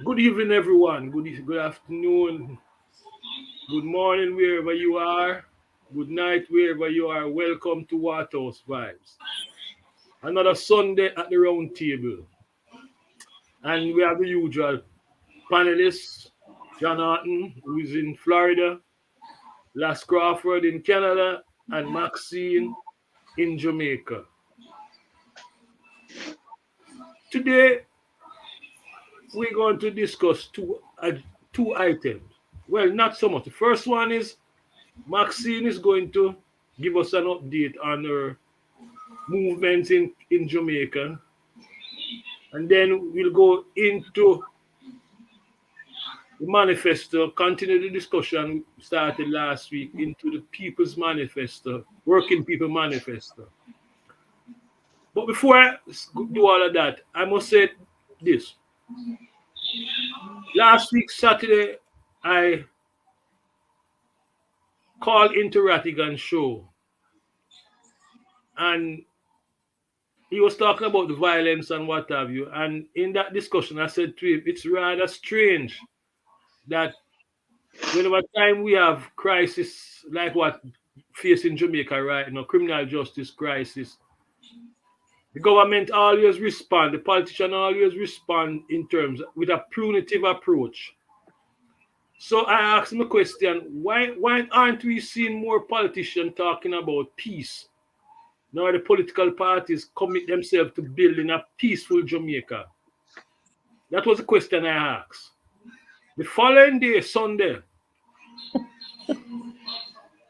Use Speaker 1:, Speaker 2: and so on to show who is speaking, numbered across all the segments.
Speaker 1: Good evening, everyone. Good afternoon. Good morning, wherever you are. Good night, wherever you are. Welcome to Waterhouse Vibes. Another Sunday at the round table. And we have the usual panelists John Horton, who is in Florida, Las Crawford in Canada, and Maxine in Jamaica. Today, we're going to discuss two items. Well, not so much. The first one is Maxine is going to give us an update on her movements in Jamaica. And then we'll go into the manifesto, continue the discussion started last week into the People's Manifesto, Working People Manifesto. But before I do all of that, I must say this. Last week, Saturday, I called into Rattigan's show, and he was talking about the violence and what have you. And in that discussion, I said to him, it's rather strange that whenever time we have crisis like what facing Jamaica right now, criminal justice crisis, the government always respond, the politician always respond in terms with a punitive approach. So I asked him a question: why aren't we seeing more politicians talking about peace? Now the political parties commit themselves to building a peaceful Jamaica. That was the question I asked. The following day, Sunday,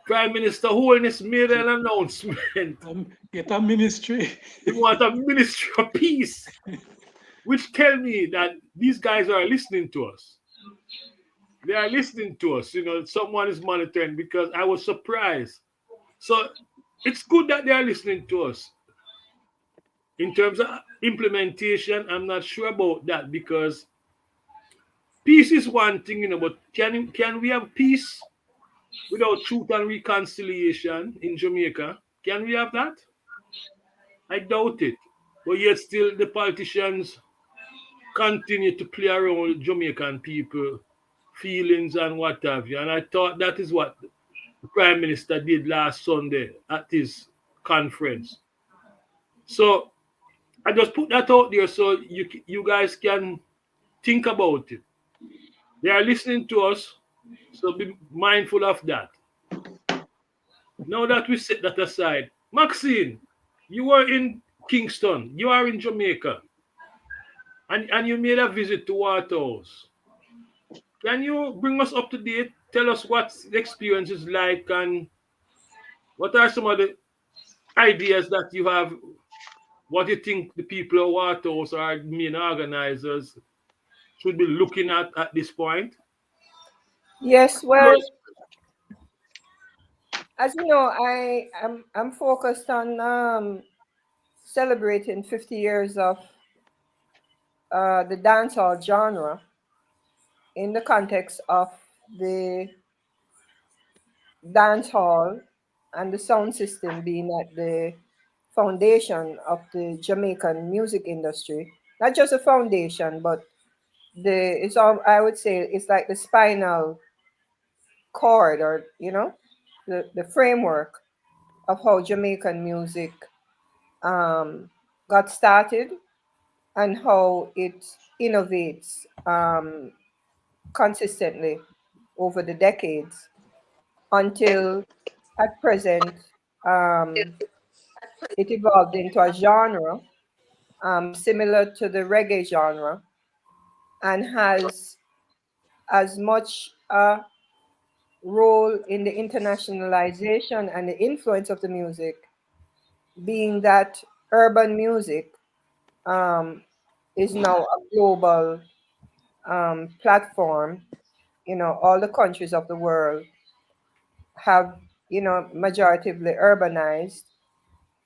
Speaker 1: Prime Minister Holness made an announcement.
Speaker 2: Get a ministry.
Speaker 1: They want a ministry of peace, which tell me that these guys are listening to us. They are listening to us. Someone is monitoring because I was surprised. So it's good that they are listening to us. In terms of implementation, I'm not sure about that because peace is one thing, but can we have peace without truth and reconciliation in Jamaica? Can we have that? I doubt it. But yet still the politicians continue to play around with Jamaican people, feelings and what have you. And I thought that is what the Prime Minister did last Sunday at his conference. So I just put that out there so you guys can think about it. They are listening to us, so be mindful of that. Now that we set that aside, Maxine, you were in Kingston, you are in Jamaica, and you made a visit to Waterhouse. Can you bring us up to date? Tell us what the experience is like and what are some of the ideas that you have? What you think the people of Waterhouse or main organizers should be looking at this point?
Speaker 3: Yes, well, as you know, I'm focused on celebrating 50 years of the dancehall genre in the context of the dancehall and the sound system being at the foundation of the Jamaican music industry. Not just a foundation, but it's all, I would say it's like the spinal cord, or the framework of how Jamaican music got started and how it innovates consistently over the decades until at present um, it evolved into a genre similar to the reggae genre and has as much role in the internationalization and the influence of the music, being that urban music um, is now a global platform. All the countries of the world have, majoritively urbanized,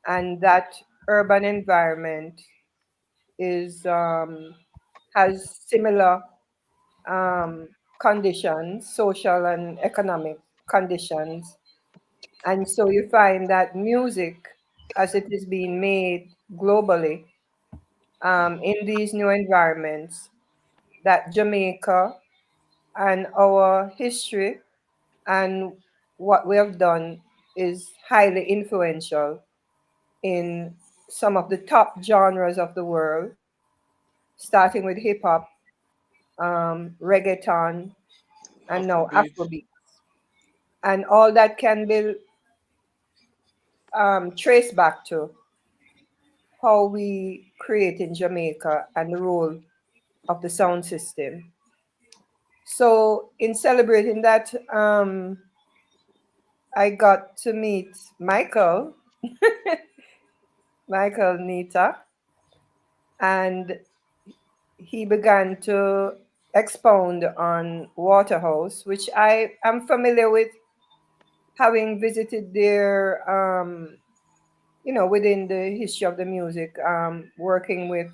Speaker 3: and that urban environment is has similar um, conditions, social and economic conditions. And so you find that music, as it is being made globally, in these new environments, that Jamaica and our history and what we have done is highly influential in some of the top genres of the world, starting with hip hop, reggaeton, and now
Speaker 2: Afrobeat.
Speaker 3: Afrobeat. And all that can be traced back to how we create in Jamaica and the role of the sound system. So, in celebrating that, I got to meet Michael Nita, and he began to expound on Waterhouse, which I am familiar with, having visited there, within the history of the music, working with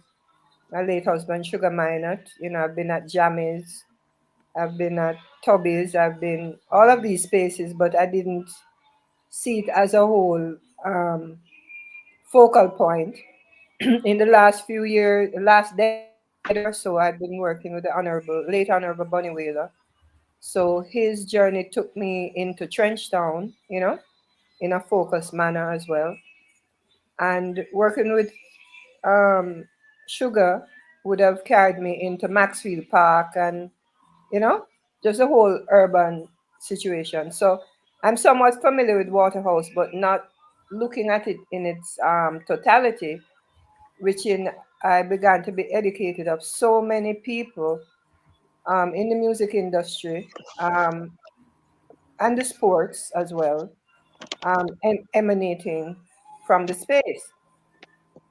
Speaker 3: my late husband, Sugar Minot. I've been at Jammies, I've been at Tubby's, I've been all of these spaces, but I didn't see it as a whole focal point. In the last few years, the last decade or so, I've been working with the late Honorable Bunny Whaler. So his journey took me into Trenchtown, in a focused manner as well. And working with um, Sugar would have carried me into Maxfield Park and, you know, just the whole urban situation. So I'm somewhat familiar with Waterhouse, but not looking at it in its totality, which in I began to be educated of so many people in the music industry um, and the sports as well, emanating from the space.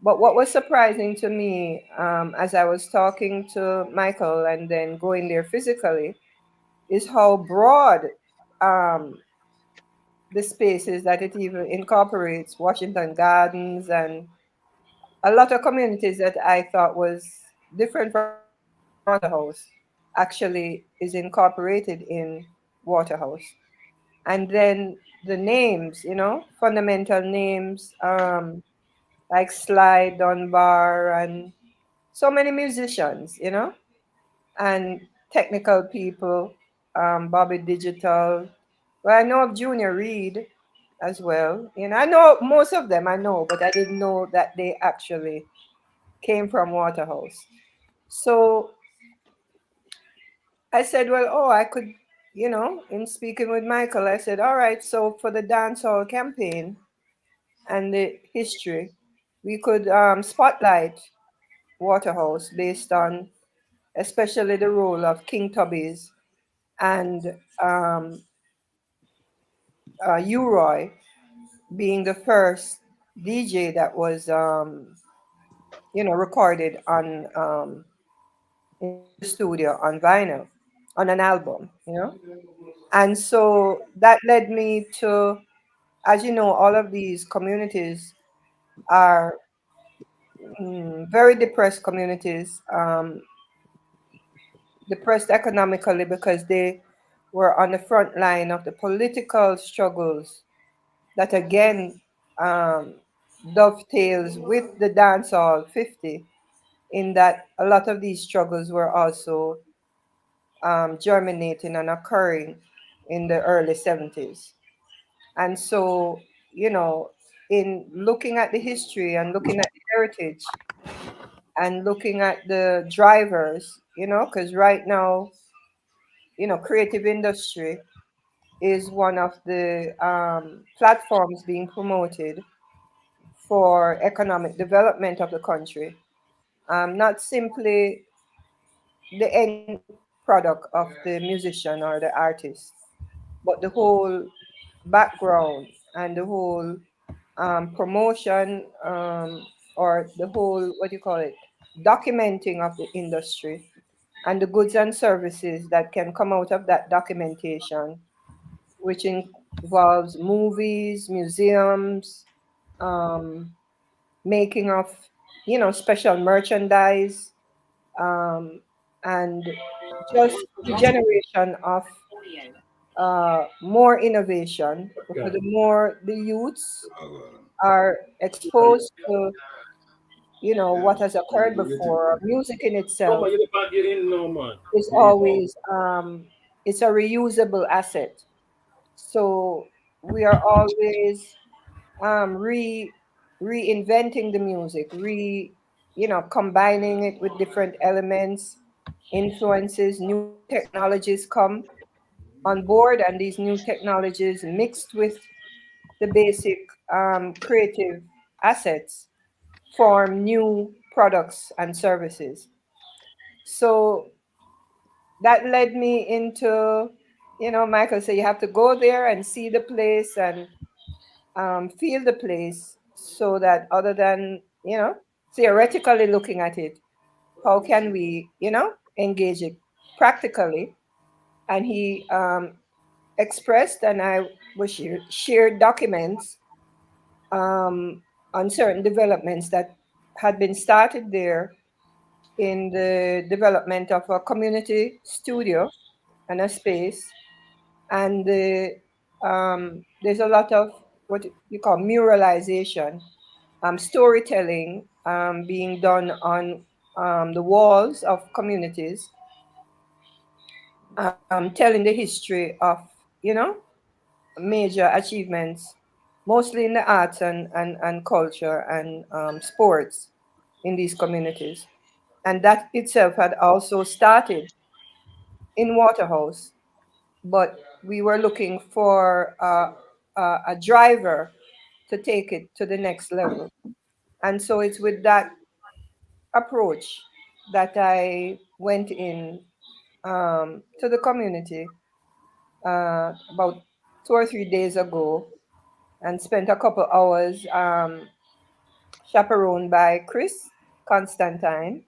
Speaker 3: But what was surprising to me as I was talking to Michael and then going there physically is how broad um, the space is, that it even incorporates Washington Gardens and a lot of communities that I thought was different from Waterhouse actually is incorporated in Waterhouse. And then the names, fundamental names, like Sly Dunbar and so many musicians, and technical people, Bobby Digital. Well, I know of Junior Reed as well. I know most of them, I know, but I didn't know that they actually came from Waterhouse. So I said, well, oh, I could, in speaking with Michael, I said, all right, so for the dancehall campaign and the history, we could spotlight Waterhouse based on especially the role of King Tubby's and um, U-Roy being the first DJ that was, recorded on in the studio on vinyl, on an album. And so that led me to, as you know, all of these communities are very depressed communities, depressed economically because they were on the front line of the political struggles that again um, dovetails with the dancehall 50, in that a lot of these struggles were also germinating and occurring in the early 70s. And so, you know, in looking at the history and looking at the heritage and looking at the drivers, because right now, creative industry is one of the platforms being promoted for economic development of the country. Not simply the end product of the musician or the artist, but the whole background and the whole promotion, or the whole, what do you call it, documenting of the industry and the goods and services that can come out of that documentation, which involves movies, museums, um, making of, special merchandise, um, and just the generation of more innovation, because the more the youths are exposed to, what has occurred before. Music in
Speaker 1: No,
Speaker 3: itself
Speaker 1: man, you can't get in, no, man.
Speaker 3: is always it's a reusable asset. So we are always reinventing the music, combining it with different elements, influences. New technologies come on board, and these new technologies mixed with the basic creative assets form new products and services. So that led me into, Michael said you have to go there and see the place and feel the place, so that other than, theoretically looking at it, how can we, engage it practically? And he expressed, and I was shared documents um, on certain developments that had been started there in the development of a community studio and a space. And there's a lot of what you call muralization, storytelling being done on the walls of communities, telling the history of, you know, major achievements, mostly in the arts and culture and sports in these communities. And that itself had also started in Waterhouse, but we were looking for a driver to take it to the next level. And so it's with that approach that I went in to the community about 2 or 3 days ago and spent a couple hours chaperoned by Chris Constantine,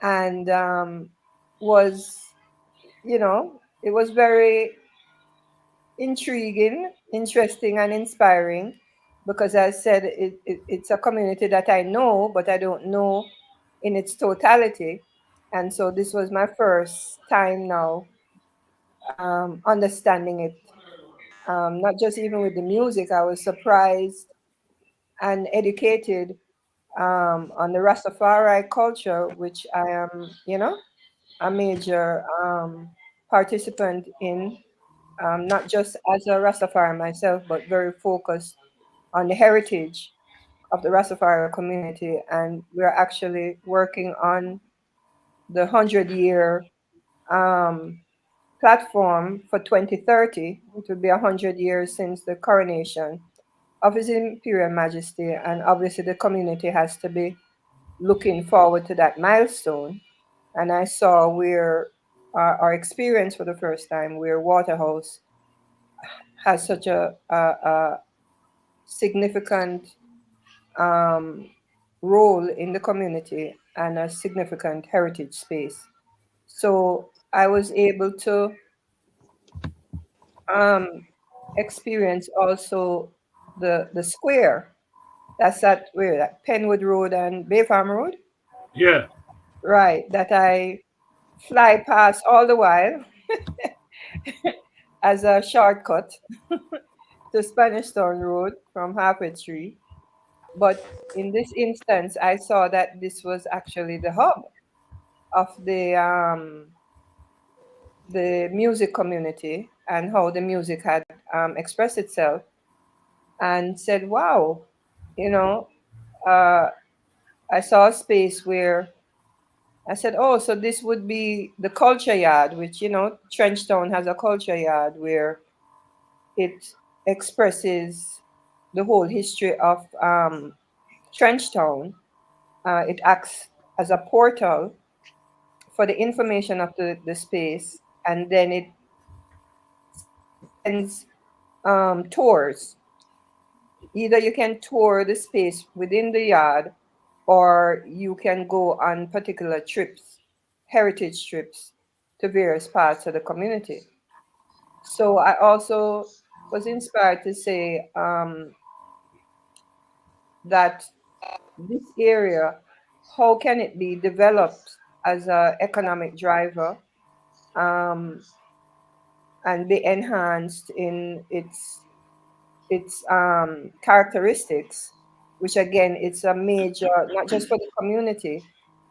Speaker 3: and was, it was very intriguing, interesting, and inspiring, because I said it's a community that I know, but I don't know in its totality. And so this was my first time now understanding it. Not just even with the music, I was surprised and educated on the Rastafari culture, which I am, a major participant in, not just as a Rastafari myself, but very focused on the heritage of the Rastafari community. And we're actually working on the 100-year um, platform for 2030. It will be 100 years since the coronation of His Imperial Majesty, and obviously the community has to be looking forward to that milestone. And I saw where our experience for the first time, where Waterhouse has such a significant um, role in the community and a significant heritage space. So I was able to um, experience also the square. That's at where, that Penwood Road and Bay Farm Road,
Speaker 1: Yeah.
Speaker 3: right? That I fly past all the while as a shortcut to Spanish Town Road from Halfway Tree. But in this instance, I saw that this was actually the hub of the music community and how the music had expressed itself, and said, "Wow, you know." Uh, I saw a space where I said, "Oh, so this would be the culture yard," which, Trenchtown has a culture yard where it expresses the whole history of Trenchtown. It acts as a portal for the information of the space, and then it sends tours. Either you can tour the space within the yard, or you can go on particular trips, heritage trips, to various parts of the community. So I also was inspired to say that this area, how can it be developed as an economic driver, um, and be enhanced in its characteristics, which again, it's a major, not just for the community,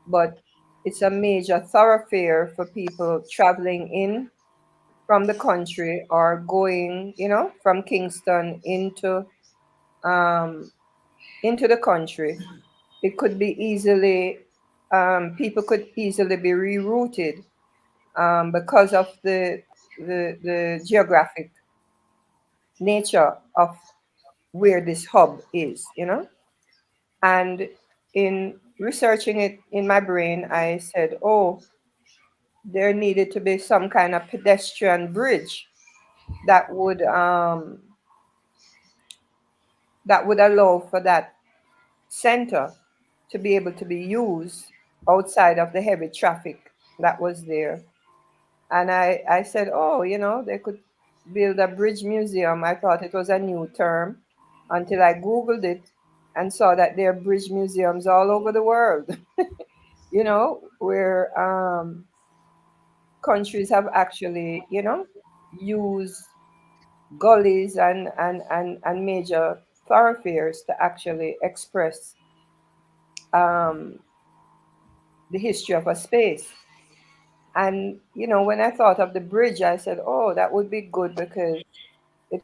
Speaker 3: but it's a major thoroughfare for people traveling in from the country or going, from Kingston um, into the country. It could be easily, people could easily be rerouted because of the geographic nature of where this hub is. And in researching it in my brain, I said, oh, there needed to be some kind of pedestrian bridge that would um, that would allow for that center to be able to be used outside of the heavy traffic that was there. And I said, oh, they could build a bridge museum. I thought it was a new term until I Googled it and saw that there are bridge museums all over the world, where countries have actually, used gullies and major thoroughfares to actually express um, the history of a space. And, when I thought of the bridge, I said, oh, that would be good because it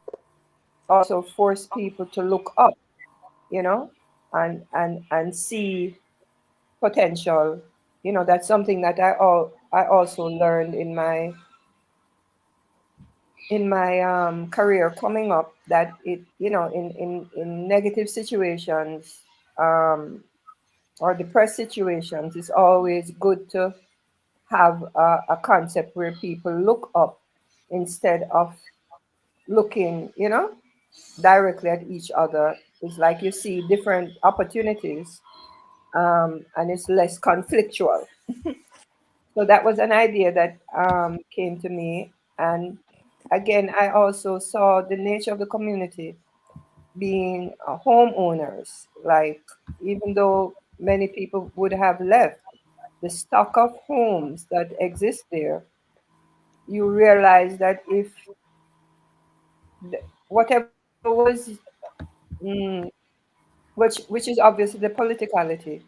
Speaker 3: also force people to look up, and see potential. That's something that I also learned in my career coming up, that it, in negative situations, um, or depressed situations, it's always good to have a concept where people look up instead of looking, directly at each other. It's like you see different opportunities, and it's less conflictual. So that was an idea that came to me. And again, I also saw the nature of the community being homeowners. Like, even though many people would have left, the stock of homes that exist there, you realize that if whatever was, mm, which is obviously the politicality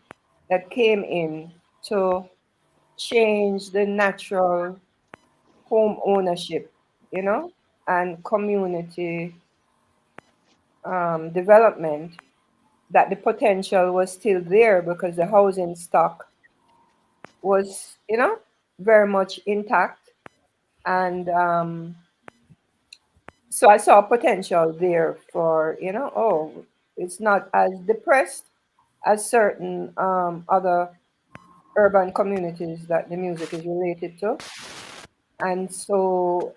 Speaker 3: that came in to change the natural home ownership, and community development, that the potential was still there because the housing stock was, very much intact. And so I saw potential there for, oh, it's not as depressed as certain other urban communities that the music is related to. And so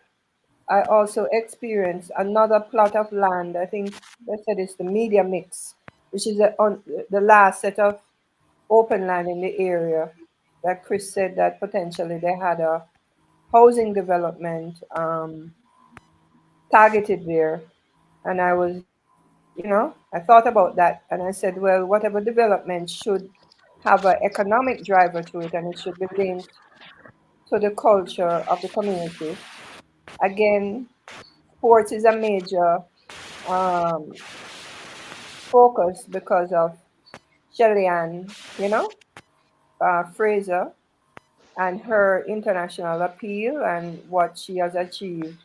Speaker 3: I also experienced another plot of land. I think they said it's the media mix, which is the last set of open land in the area, that Chris said that potentially they had a housing development targeted there. And I was, I thought about that and I said, well, whatever development should have an economic driver to it, and it should be linked to the culture of the community. Again, sports is a major um, focus because of Shelley-Ann, Fraser, and her international appeal and what she has achieved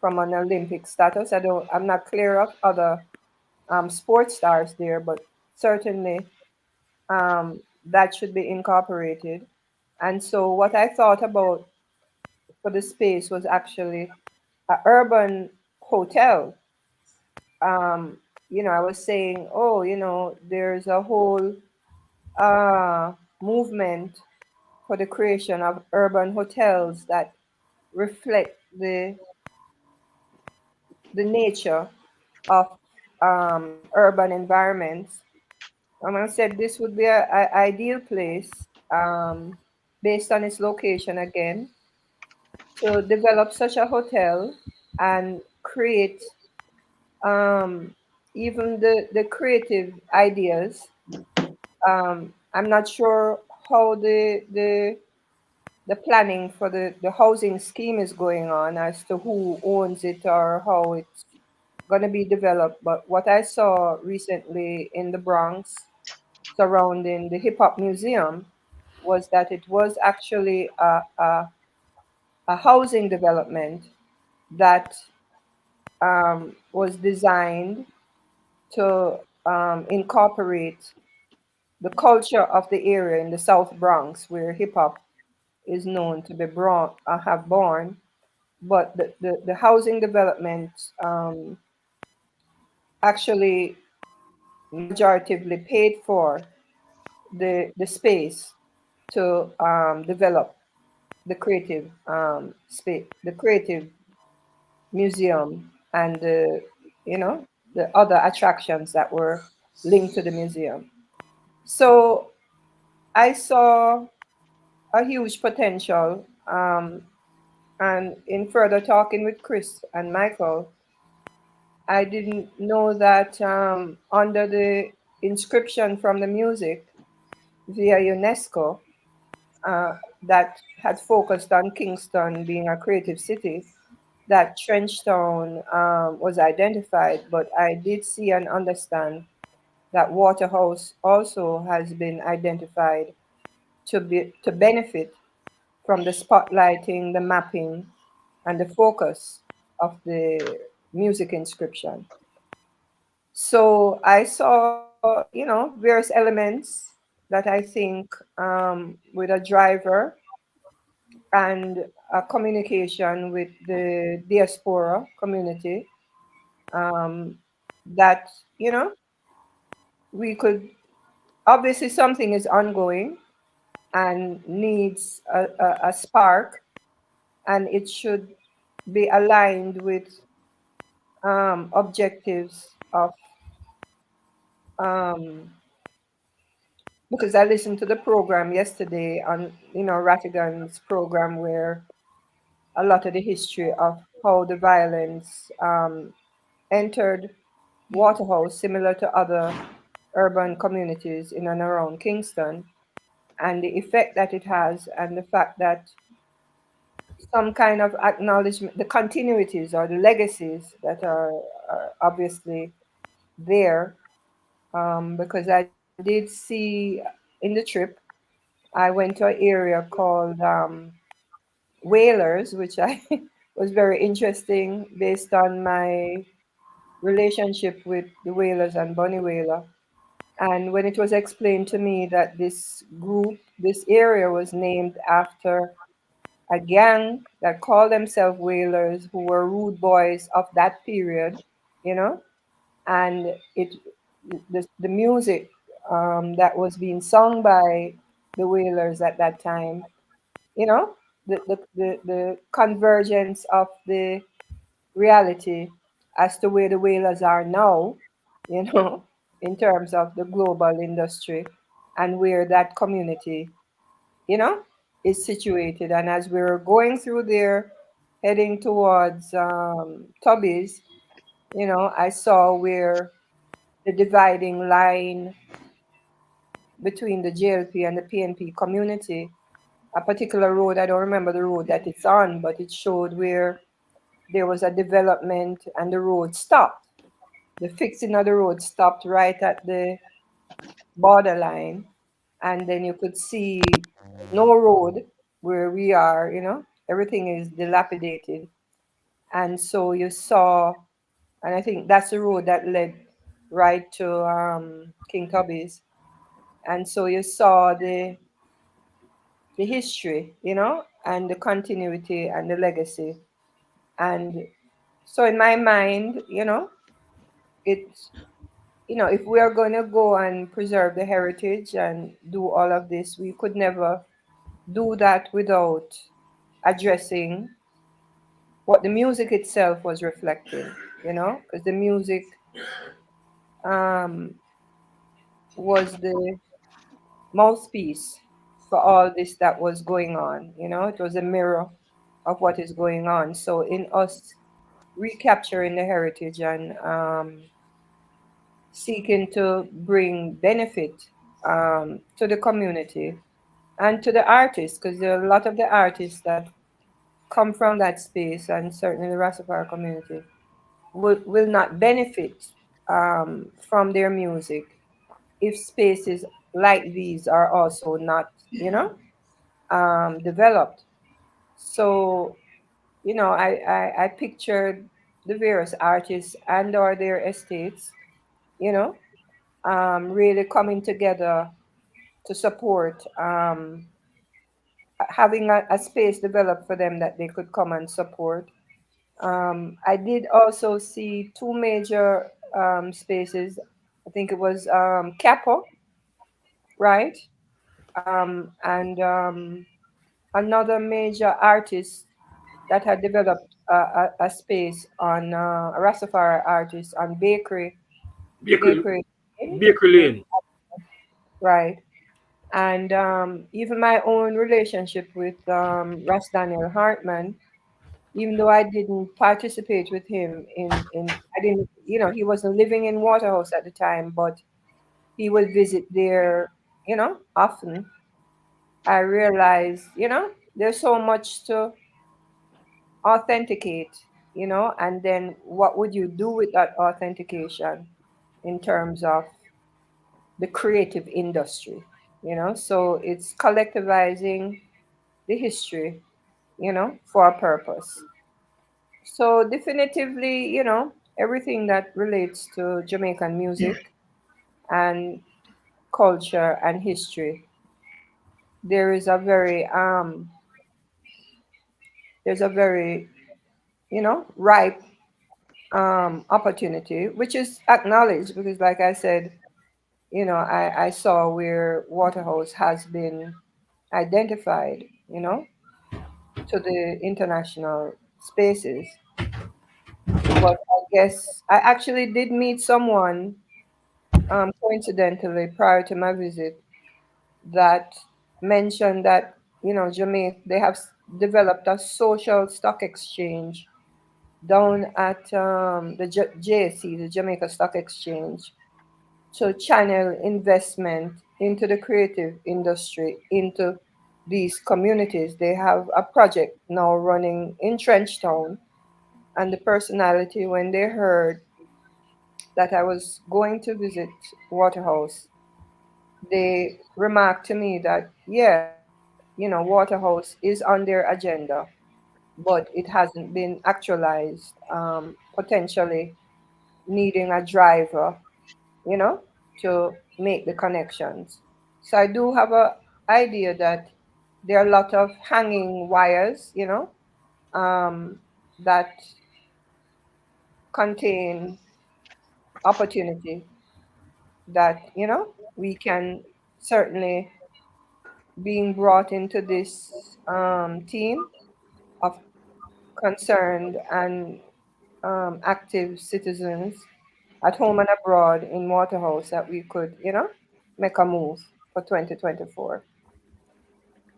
Speaker 3: from an Olympic status. I'm not clear of other sports stars there, but certainly that should be incorporated. And so what I thought about for the space was actually an urban hotel. um, I was saying, oh, there's a whole movement for the creation of urban hotels that reflect the nature of urban environments. I said this would be a ideal place, based on its location again, to develop such a hotel and create even the creative ideas. I'm not sure how the planning for the housing scheme is going on as to who owns it or how it's going to be developed. But what I saw recently in the Bronx surrounding the Hip Hop Museum was that it was actually a housing development that was designed to incorporate the culture of the area in the South Bronx, where hip hop is known to be have born. But the housing development actually majoritively paid for the space to develop the creative space, the creative museum, and the other attractions that were linked to the museum. So I saw a huge potential. And in further talking with Chris and Michael, I didn't know that under the inscription from the music via UNESCO, that had focused on Kingston being a creative city, that Trenchtown was identified, but I did see and understand that Waterhouse also has been identified to benefit from the spotlighting, the mapping, and the focus of the music inscription. So I saw, various elements that I think with a driver and a communication with the diaspora community, um, that, we could, obviously something is ongoing and needs a spark, and it should be aligned with objectives of, um, because I listened to the program yesterday on, Rattigan's program, where a lot of the history of how the violence entered Waterhouse, similar to other urban communities in and around Kingston, and the effect that it has, and the fact that some kind of acknowledgement, the continuities or the legacies that are obviously there, because I did see in the trip, I went to an area called Whalers, which I was very interesting based on my relationship with the Whalers and Bunny Whaler. And when it was explained to me that this group, this area was named after a gang that called themselves Whalers, who were rude boys of that period, you know, and the music that was being sung by the Whalers at that time, you know, the convergence of the reality as to where the Whalers are now, you know, in terms of the global industry and where that community, you know, is situated. And as we're going through there, heading towards Tubby's, I saw where the dividing line between the JLP and the PNP community, a particular road, I don't remember the road that it's on, but it showed where there was a development and the road stopped. The fixing of the road stopped right at the borderline, and then you could see no road where we are, everything is dilapidated. And so you saw, and I think that's the road that led right to King Tubby's. And so you saw the history, and the continuity and the legacy. And so in my mind, it's, if we are going to go and preserve the heritage and do all of this, we could never do that without addressing what the music itself was reflecting, because the music um, was the mouthpiece for all this that was going on. It was a mirror of what is going on. So in us recapturing the heritage and seeking to bring benefit to the community and to the artists, because there are a lot of the artists that come from that space, and certainly the Rastafari community, will not benefit from their music if spaces like these are also not, developed. So, I pictured the various artists and or their estates, you know, really coming together to support, having a space developed for them that they could come and support. I did also see two major spaces. I think it was Capo, right? And another major artist that had developed a space on a Rastafari artist on
Speaker 1: Baker,
Speaker 3: Bakery
Speaker 1: Baker
Speaker 3: in,
Speaker 1: Lane.
Speaker 3: right. And even my own relationship with Ras Daniel Hartman, even though I didn't participate with him I didn't, he wasn't living in Waterhouse at the time, but he would visit there, often. I realized, there's so much to authenticate, and then what would you do with that authentication in terms of the creative industry, So it's collectivizing the history, for a purpose. So definitively, everything that relates to Jamaican music and culture and history, there is a very there's a very, ripe opportunity, which is acknowledged because, like I said, I saw where Waterhouse has been identified, to the international spaces. But I guess I actually did meet someone, coincidentally, prior to my visit, that mentioned that, Jamaica, they have developed a social stock exchange down at the JSC, the Jamaica Stock Exchange, to channel investment into the creative industry, into these communities. They have a project now running in Trenchtown, and the personality, when they heard that I was going to visit Waterhouse, they remarked to me that, yeah, Waterhouse is on their agenda, but it hasn't been actualized, potentially needing a driver, you know, to make the connections. So I do have a idea that there are a lot of hanging wires, that contain opportunity that, we can certainly being brought into this team of concerned and active citizens at home and abroad in Waterhouse that we could, make a move for 2024.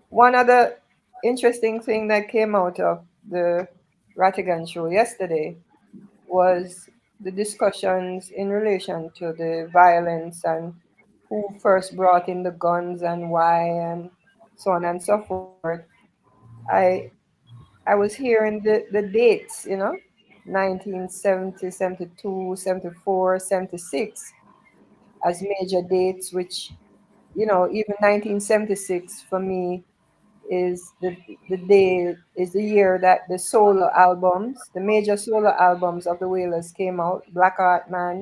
Speaker 3: One other interesting thing that came out of the Ratigan show yesterday was the discussions in relation to the violence and who first brought in the guns and why and so on and so forth. I I was hearing the dates, 1970, 72, 74, 76 as major dates, which, even 1976 for me is the day is the year that the solo albums, the major solo albums of the Wailers came out. Black Heart Man,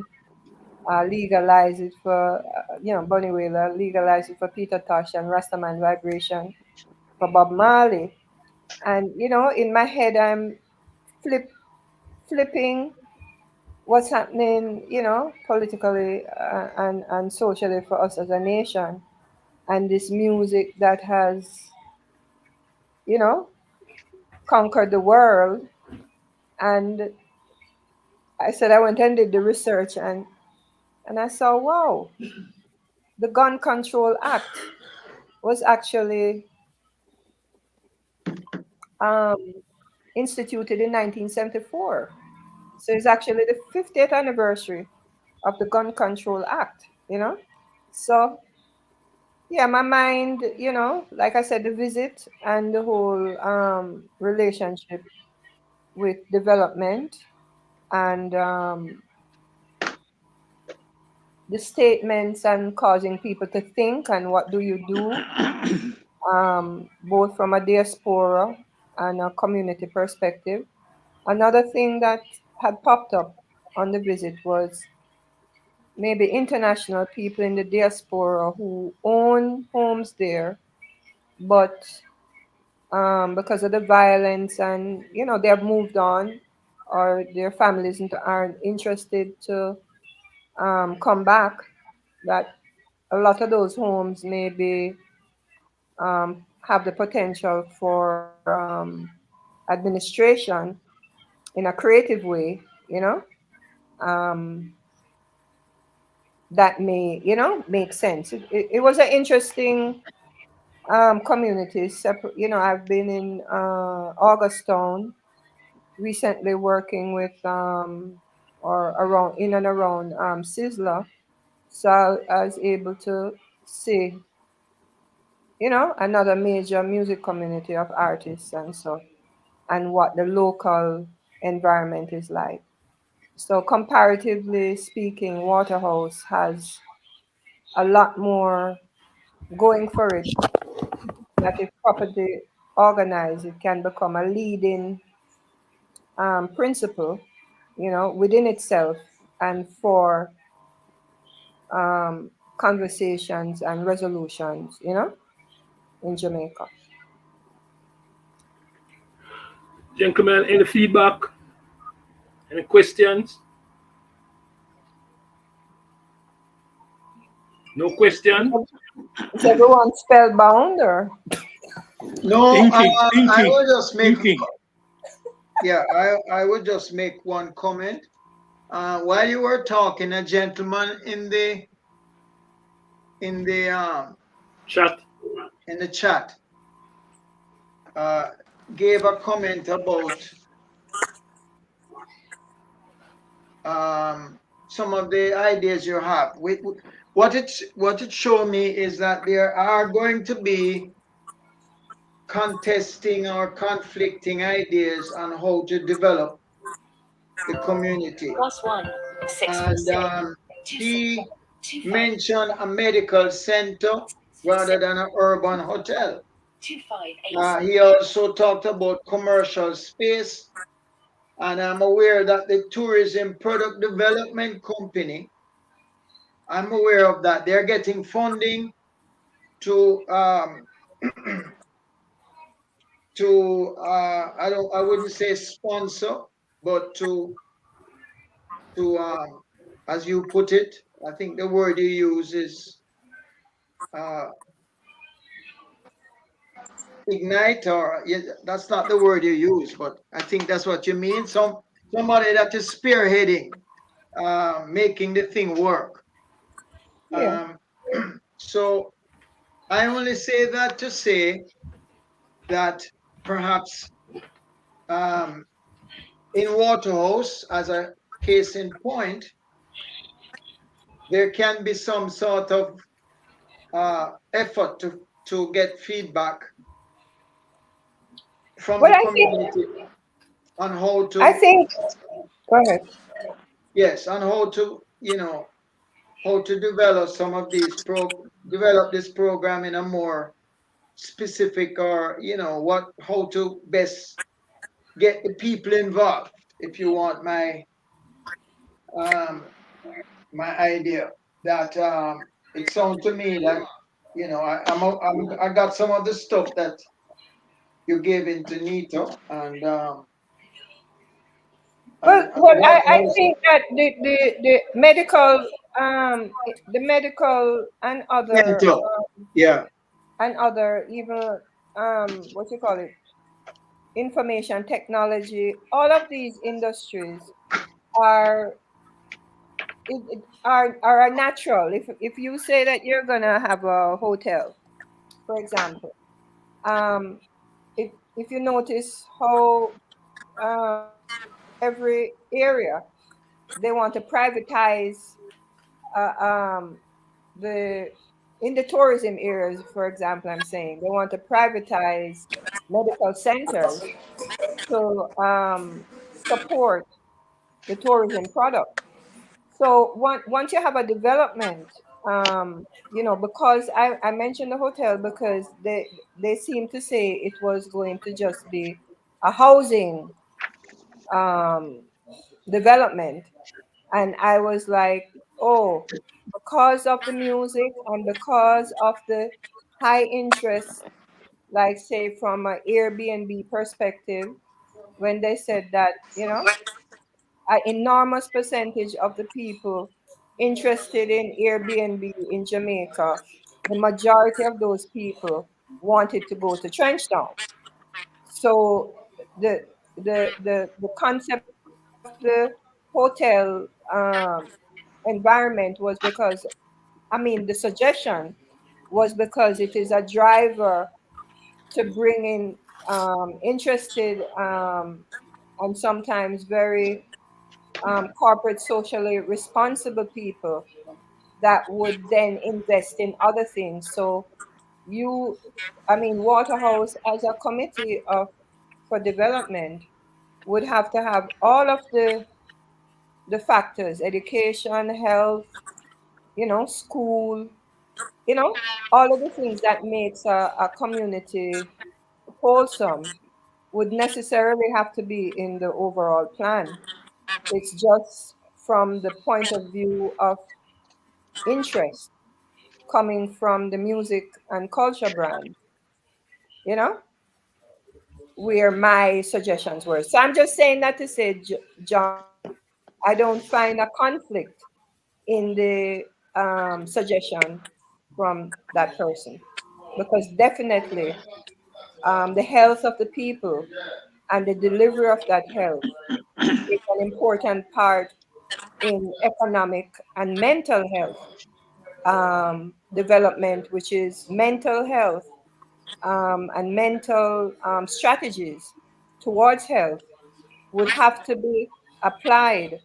Speaker 3: Legalize It for, Bunny Wailer, Legalize It for Peter Tosh, and Rastaman Vibration for Bob Marley. And, in my head, I'm flipping what's happening, politically, and socially for us as a nation. And this music that has, you know, conquered the world. And I said I went and did the research, and I saw, wow, the Gun Control Act was actually um, instituted in 1974. So it's actually the 50th anniversary of the Gun Control Act, So, yeah, my mind, like I said, the visit and the whole relationship with development and the statements and causing people to think and what do you do, both from a diaspora and a community perspective. Another thing that had popped up on the visit was maybe international people in the diaspora who own homes there, but because of the violence and they have moved on, or their families aren't interested to come back, that a lot of those homes maybe have the potential for administration in a creative way, um, that may, make sense. It was an interesting community. I've been in Augustown recently working with or around in and around Sizzler. So I was able to see, another major music community of artists and so, and what the local environment is like. So comparatively speaking, Waterhouse has a lot more going for it, that if properly organized, it can become a leading principle, within itself, and for conversations and resolutions, in Jamaica.
Speaker 1: Gentlemen, any feedback? Any questions? No question?
Speaker 3: Is everyone spellbound or?
Speaker 4: No,
Speaker 2: Thinking,
Speaker 4: I
Speaker 2: thinking,
Speaker 4: would just make,
Speaker 2: thinking.
Speaker 4: yeah, I would just make one comment. While you were talking, a gentleman in the um
Speaker 1: Chat.
Speaker 4: in the chat uh, gave a comment about some of the ideas you have. What it showed me is that there are going to be contesting or conflicting ideas on how to develop the community. And he mentioned a medical center rather than an urban hotel. He also talked about commercial space, and I'm aware that the tourism product development company, I'm aware of that. They're getting funding to I wouldn't say sponsor, but to as you put it, I think the word you use is uh, ignite, or yeah, that's not the word you use, but I think that's what you mean. Somebody that is spearheading, making the thing work.
Speaker 3: Yeah.
Speaker 4: Um, so I only say that to say that perhaps um, in Waterhouse, as a case in point, there can be some sort of effort to get feedback from
Speaker 3: Well,
Speaker 4: the community on how
Speaker 3: I
Speaker 4: to,
Speaker 3: think, go ahead.
Speaker 4: yes, on how to, how to develop some of develop this program in a more specific, or what, how to best get the people involved, if you want um my idea. That it sounds to me like, I got some of the stuff that you gave into Nito, and
Speaker 3: Well, I
Speaker 4: Waterhouse
Speaker 3: think that the medical
Speaker 4: Center. Yeah.
Speaker 3: and other even what you call it, information technology, all of these industries are are a natural. If you say that you're gonna have a hotel, for example, um, if you notice how every area they want to privatize um, the in the tourism areas, for example, I'm saying they want to privatize medical centers to support the tourism product. So once you have a development, because I mentioned the hotel because they seem to say it was going to just be a housing um, development, and I was like, oh, because of the music and because of the high interest, like say from an Airbnb perspective, when they said that, an enormous percentage of the people interested in Airbnb in Jamaica, the majority of those people wanted to go to Trenchtown. So the the concept of the hotel environment was because, I mean, the suggestion was because it is a driver to bring in interested and sometimes very corporate socially responsible people that would then invest in other things. So you, I mean, Waterhouse as a committee of for development would have to have all of the factors: education, health, school, you know, all of the things that makes a community wholesome would necessarily have to be in the overall plan. It's just from the point of view of interest coming from the music and culture brand, you know, where my suggestions were. So I'm just saying that to say, John, I don't find a conflict in the suggestion from that person because definitely the health of the people and the delivery of that health is an important part in economic and mental health development, which is mental health and mental strategies towards health would have to be applied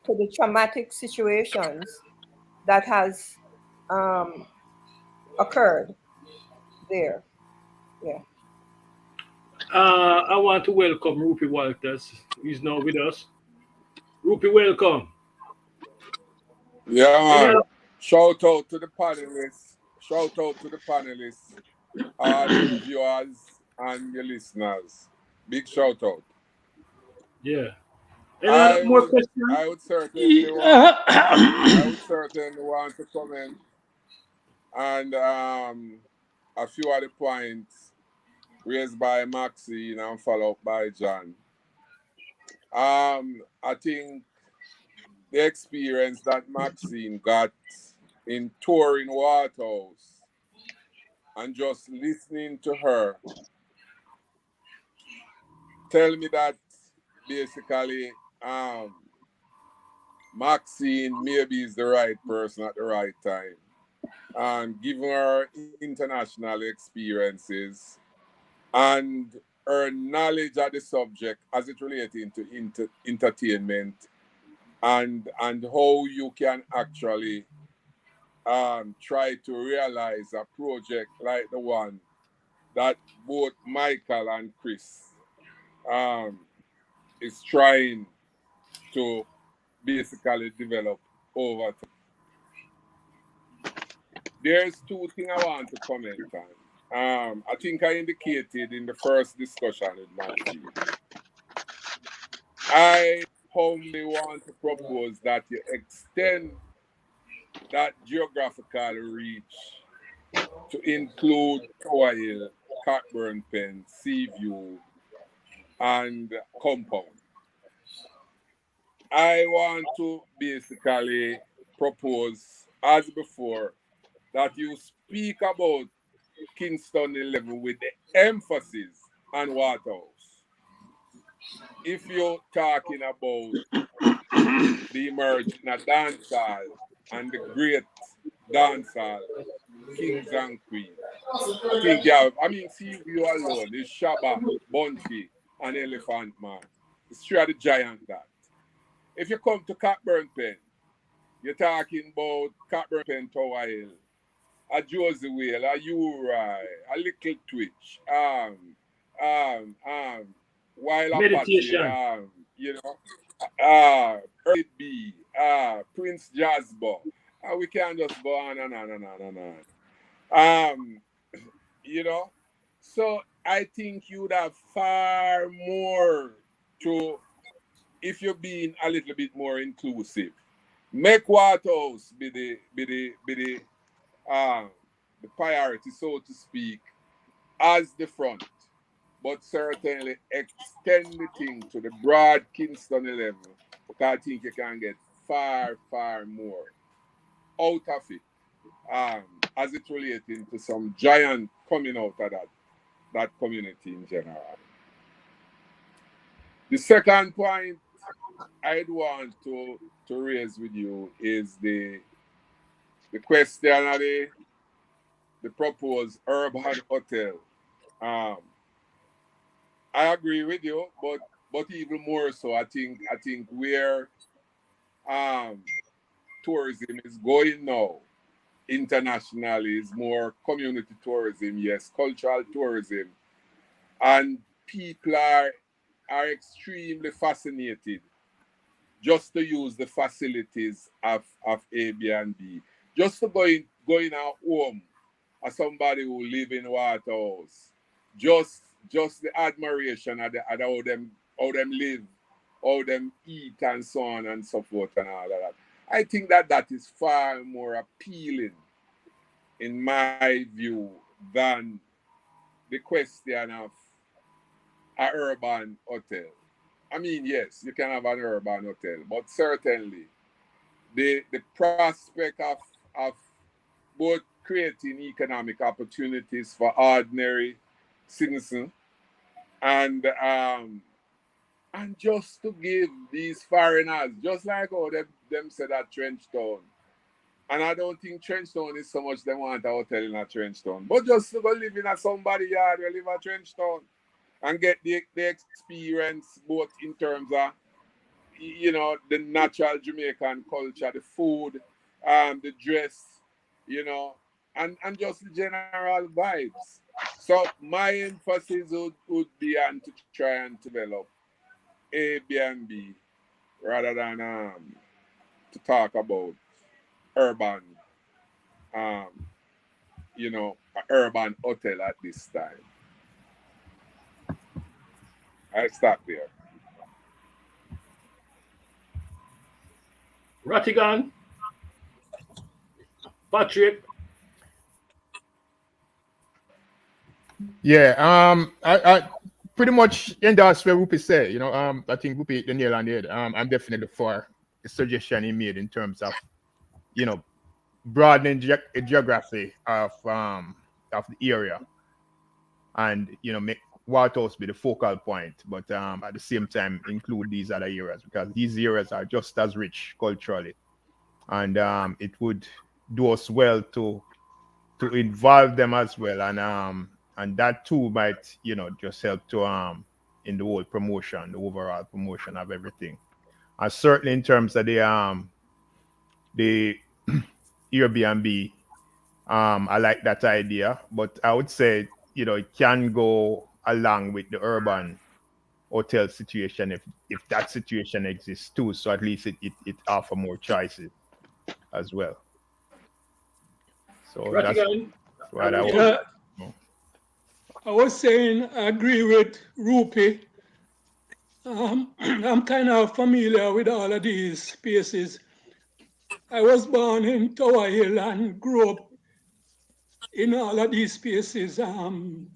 Speaker 3: to the traumatic situations that has um, occurred there. Yeah.
Speaker 1: I want to welcome Rupi Walters. He's now with us. Rupi, welcome.
Speaker 5: Yeah,
Speaker 1: Any
Speaker 5: man.
Speaker 1: other?
Speaker 5: Shout out to the panelists. Shout out to the panelists, all your viewers and your listeners. Big shout out.
Speaker 1: Yeah. Any other
Speaker 5: I
Speaker 1: more
Speaker 5: would
Speaker 1: questions?
Speaker 5: I would certainly want I
Speaker 2: Yeah.
Speaker 5: would certainly want to comment on a few of the points raised by Maxine and followed up by John. I think the experience that Maxine got in touring Waterhouse and just listening to her tell me that basically Maxine maybe is the right person at the right time. And given her international experiences and her knowledge of the subject as it relates to entertainment and how you can actually try to realize a project like the one that both Michael and Chris um, is trying to basically develop over time. There's two things I want to comment on. I think I indicated in the first discussion with Maxine. I humbly want to propose that you extend that geographical reach to include Tower Hill, Cockburn Pen, Seaview, and Compound. I want to basically propose, as before, that you speak about Kingston 11 with the emphasis on Waterhouse. If you're talking about the emerging dancehall and the great dancehall kings and queens, I think you have, I mean, see you alone, is Shabba, Bunchy, and Elephant Man. It's three of the giant that. If you come to Cockburn Pen, you're talking about Cockburn Pen Tower Hill, a Josie Whale, a Uri, a Little Twitch, um, Wild Apache,
Speaker 1: Meditation.
Speaker 5: you know. Early B, Prince Jasper. We can just go on and on and on and on. You know, so I think you'd have far more to, if you're being a little bit more inclusive. Make Waterhouse the priority, so to speak, as the front, but certainly extend the thing to the broad Kingston 11, because I think you can get far, far more out of it, as it relating to some giant coming out of that community in general. The second point I'd want to raise with you is the question of the proposed urban hotel. Um, I agree with you, but even more so, I think where um, tourism is going now internationally is more community tourism, yes, cultural tourism, and people are extremely fascinated just to use the facilities of Airbnb, just to going out home as somebody who live in Waterhouse, just the admiration of how them live, how them eat and so on and so forth and all of that. I think that is far more appealing in my view than the question of an urban hotel. I mean, yes, you can have an urban hotel, but certainly the prospect of both creating economic opportunities for ordinary citizens and just to give these foreigners, just like how them said at Trenchtown. And I don't think Trenchtown is so much they want a hotel in a Trenchtown, but just to go live in a somebody yard or live at Trenchtown and get the experience both in terms of the natural Jamaican culture, the food, the dress, and just the general vibes. So my emphasis would be on to try and develop Airbnb rather than to talk about urban, um, an urban hotel at this time. I stop there.
Speaker 1: Ratigan, Patrick.
Speaker 6: Yeah, I pretty much endorse what Rupi said. I think Rupi hit the nail on the head. I'm definitely for the suggestion he made in terms of, broadening geography of the area, and make Waterhouse be the focal point, but at the same time include these other areas, because these areas are just as rich culturally, and it would do us well to involve them as well, and that too might just help to in the whole promotion, the overall promotion of everything, and certainly in terms of the Airbnb. I like that idea, but I would say it can go along with the urban hotel situation if that situation exists too. So at least it offer more choices as well. So that's
Speaker 1: Ratigan,
Speaker 6: what I would.
Speaker 2: Yeah, I was saying I agree with Rupi. I'm kind of familiar with all of these spaces. I was born in Tower Hill and grew up in all of these spaces,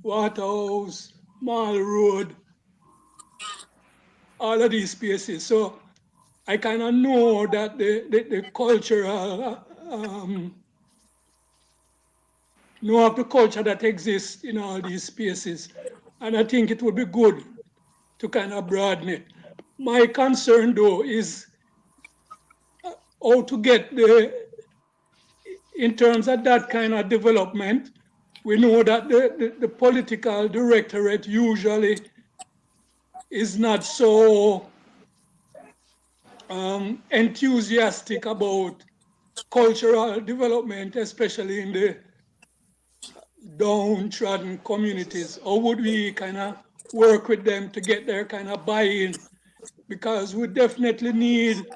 Speaker 2: Waterhouse, Mall Road, all of these spaces. So I kind of know that the cultural, know of the culture that exists in all these spaces. And I think it would be good to kind of broaden it. My concern though is how to get in terms of that kind of development. We know that the political directorate usually is not so enthusiastic about cultural development, especially in the downtrodden communities. Or would we kind of work with them to get their kind of buy-in? because we definitely need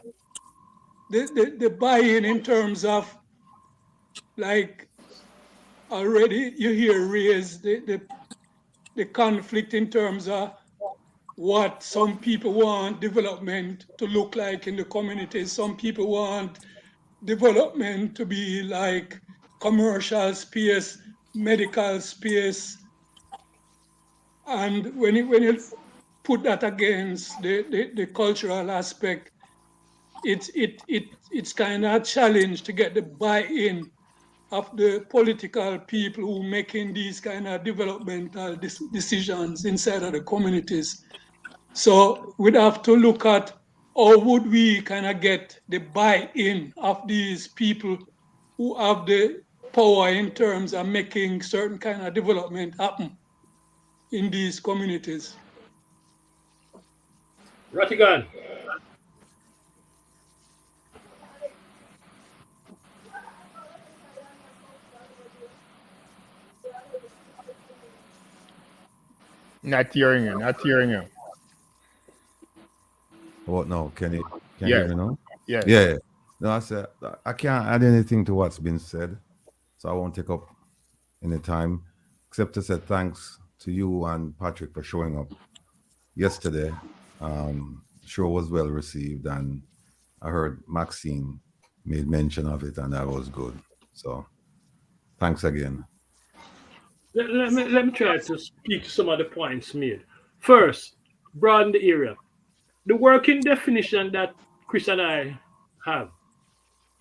Speaker 2: the buy-in in terms of, like, already you hear raised the conflict in terms of what some people want development to look like in the communities. Some people want development to be like commercial space, medical space. And when you put that against the cultural aspect, it's kind of a challenge to get the buy-in of the political people who making these kind of developmental decisions inside of the communities. So we'd have to look at how would we kind of get the buy-in of these people who have the power in terms of making certain kind of development happen in these communities.
Speaker 1: Ratigan.
Speaker 6: Not hearing you. Not hearing you.
Speaker 7: What now? Can you
Speaker 6: Yeah.
Speaker 7: hear me now?
Speaker 6: Yeah.
Speaker 7: Yeah. No, I said I can't add anything to what's been said, so I won't take up any time, except to say thanks to you and Patrick for showing up yesterday. Show was well received, and I heard Maxine made mention of it, and that was good. So thanks again.
Speaker 1: Let me try to speak to some of the points made. First, broaden the area. The working definition that Chris and I have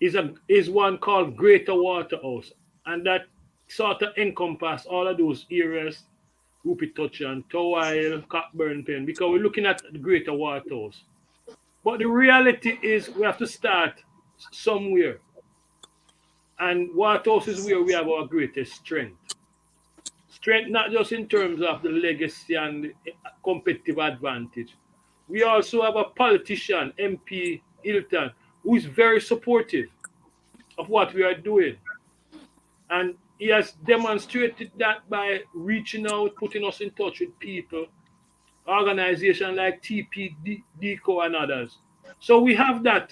Speaker 1: is one called Greater Waterhouse, and that sort of encompass all of those areas, Rupi Touch and Towile, Cockburn Pen, because we're looking at the Greater Waterhouse. But the reality is we have to start somewhere. And Waterhouse is where we have our greatest strength. Strength not just in terms of the legacy and the competitive advantage. We also have a politician, MP Hilton, who is very supportive of what we are doing. And he has demonstrated that by reaching out, putting us in touch with people, organizations like TPDCO and others. So we have that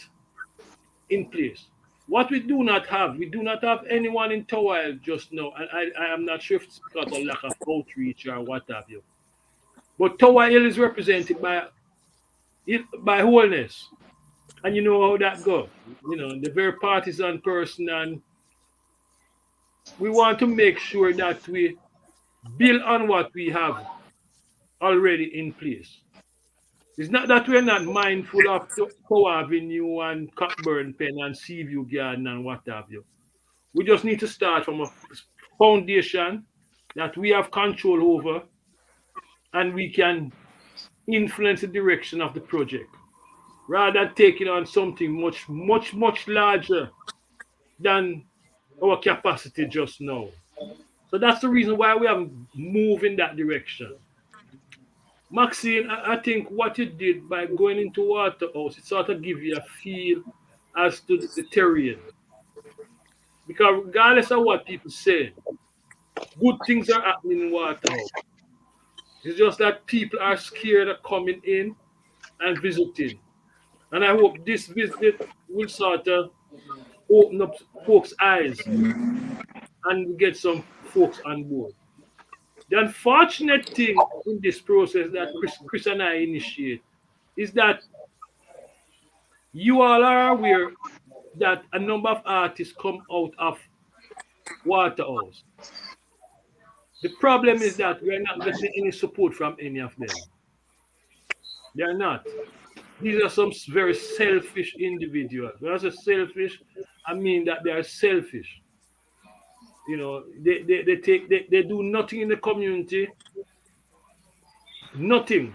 Speaker 1: in place. What we do not have anyone in Towile just now. And I am not sure if it's because of lack of outreach or what have you. But Towile is represented by wholeness. And you know how that goes. You know, the very partisan person, and we want to make sure that we build on what we have already in place. It's not that we're not mindful of Tower Avenue and Cockburn Pen and Seaview Garden and what have you. We just need to start from a foundation that we have control over, and we can influence the direction of the project rather than taking on something much larger than our capacity just now. So that's the reason why we have moved in that direction. Maxine, I think what you did by going into Waterhouse, it sort of give you a feel as to the terrain. Because regardless of what people say, good things are happening in Waterhouse. It's just that people are scared of coming in and visiting. And I hope this visit will sort of open up folks' eyes and get some folks on board. The unfortunate thing in this process that Chris and I initiate is that you all are aware that a number of artists come out of Waterhouse. The problem is that we're not getting any support from any of them. They're not. These are some very selfish individuals. When I say selfish, I mean that they are selfish. You know, they do nothing in the community, nothing.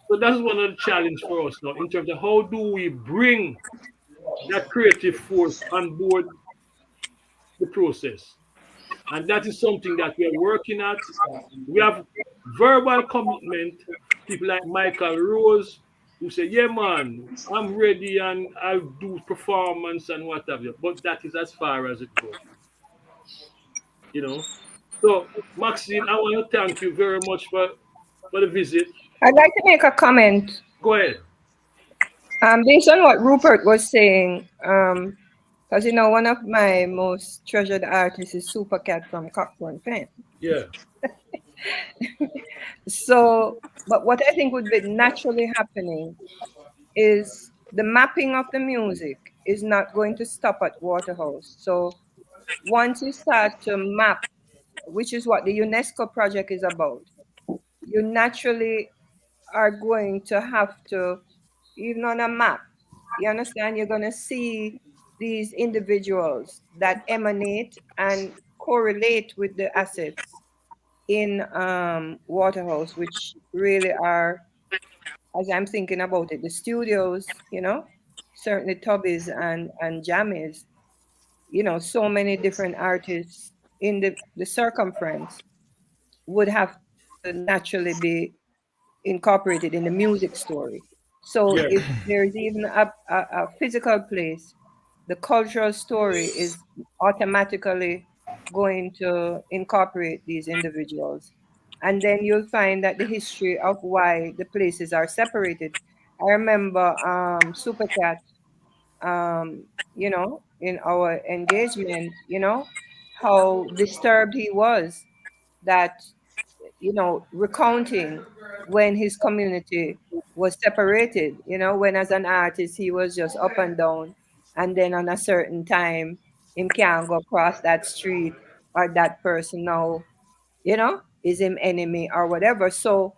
Speaker 1: So that's one of the challenge for us now in terms of how do we bring that creative force on board the process. And that is something that we are working at. We have verbal commitment, people like Michael Rose, who say, yeah, man, I'm ready and I'll do performance and whatever. But that is as far as it goes. You know. So, Maxine, I want to thank you very much for the visit.
Speaker 3: I'd like to make a comment
Speaker 1: Go ahead.
Speaker 3: Based on what Rupert was saying, because one of my most treasured artists is Super Cat from Cockburn Pen.
Speaker 1: Yeah.
Speaker 3: So, but what I think would be naturally happening is the mapping of the music is not going to stop at Waterhouse. So once you start to map, which is what the UNESCO project is about, you naturally are going to have to, even on a map, you understand, you're going to see these individuals that emanate and correlate with the assets in Waterhouse, which really are, as I'm thinking about it, the studios, certainly Tubbies and Jammies, so many different artists in the circumference would have to naturally be incorporated in the music story. So
Speaker 1: Yeah.
Speaker 3: if there's even a physical place, the cultural story is automatically going to incorporate these individuals. And then you'll find that the history of why the places are separated. I remember Supercat, in our engagement, how disturbed he was that recounting when his community was separated, when as an artist he was just up and down, and then on a certain time him can't go across that street, or that person now, is him enemy or whatever. So,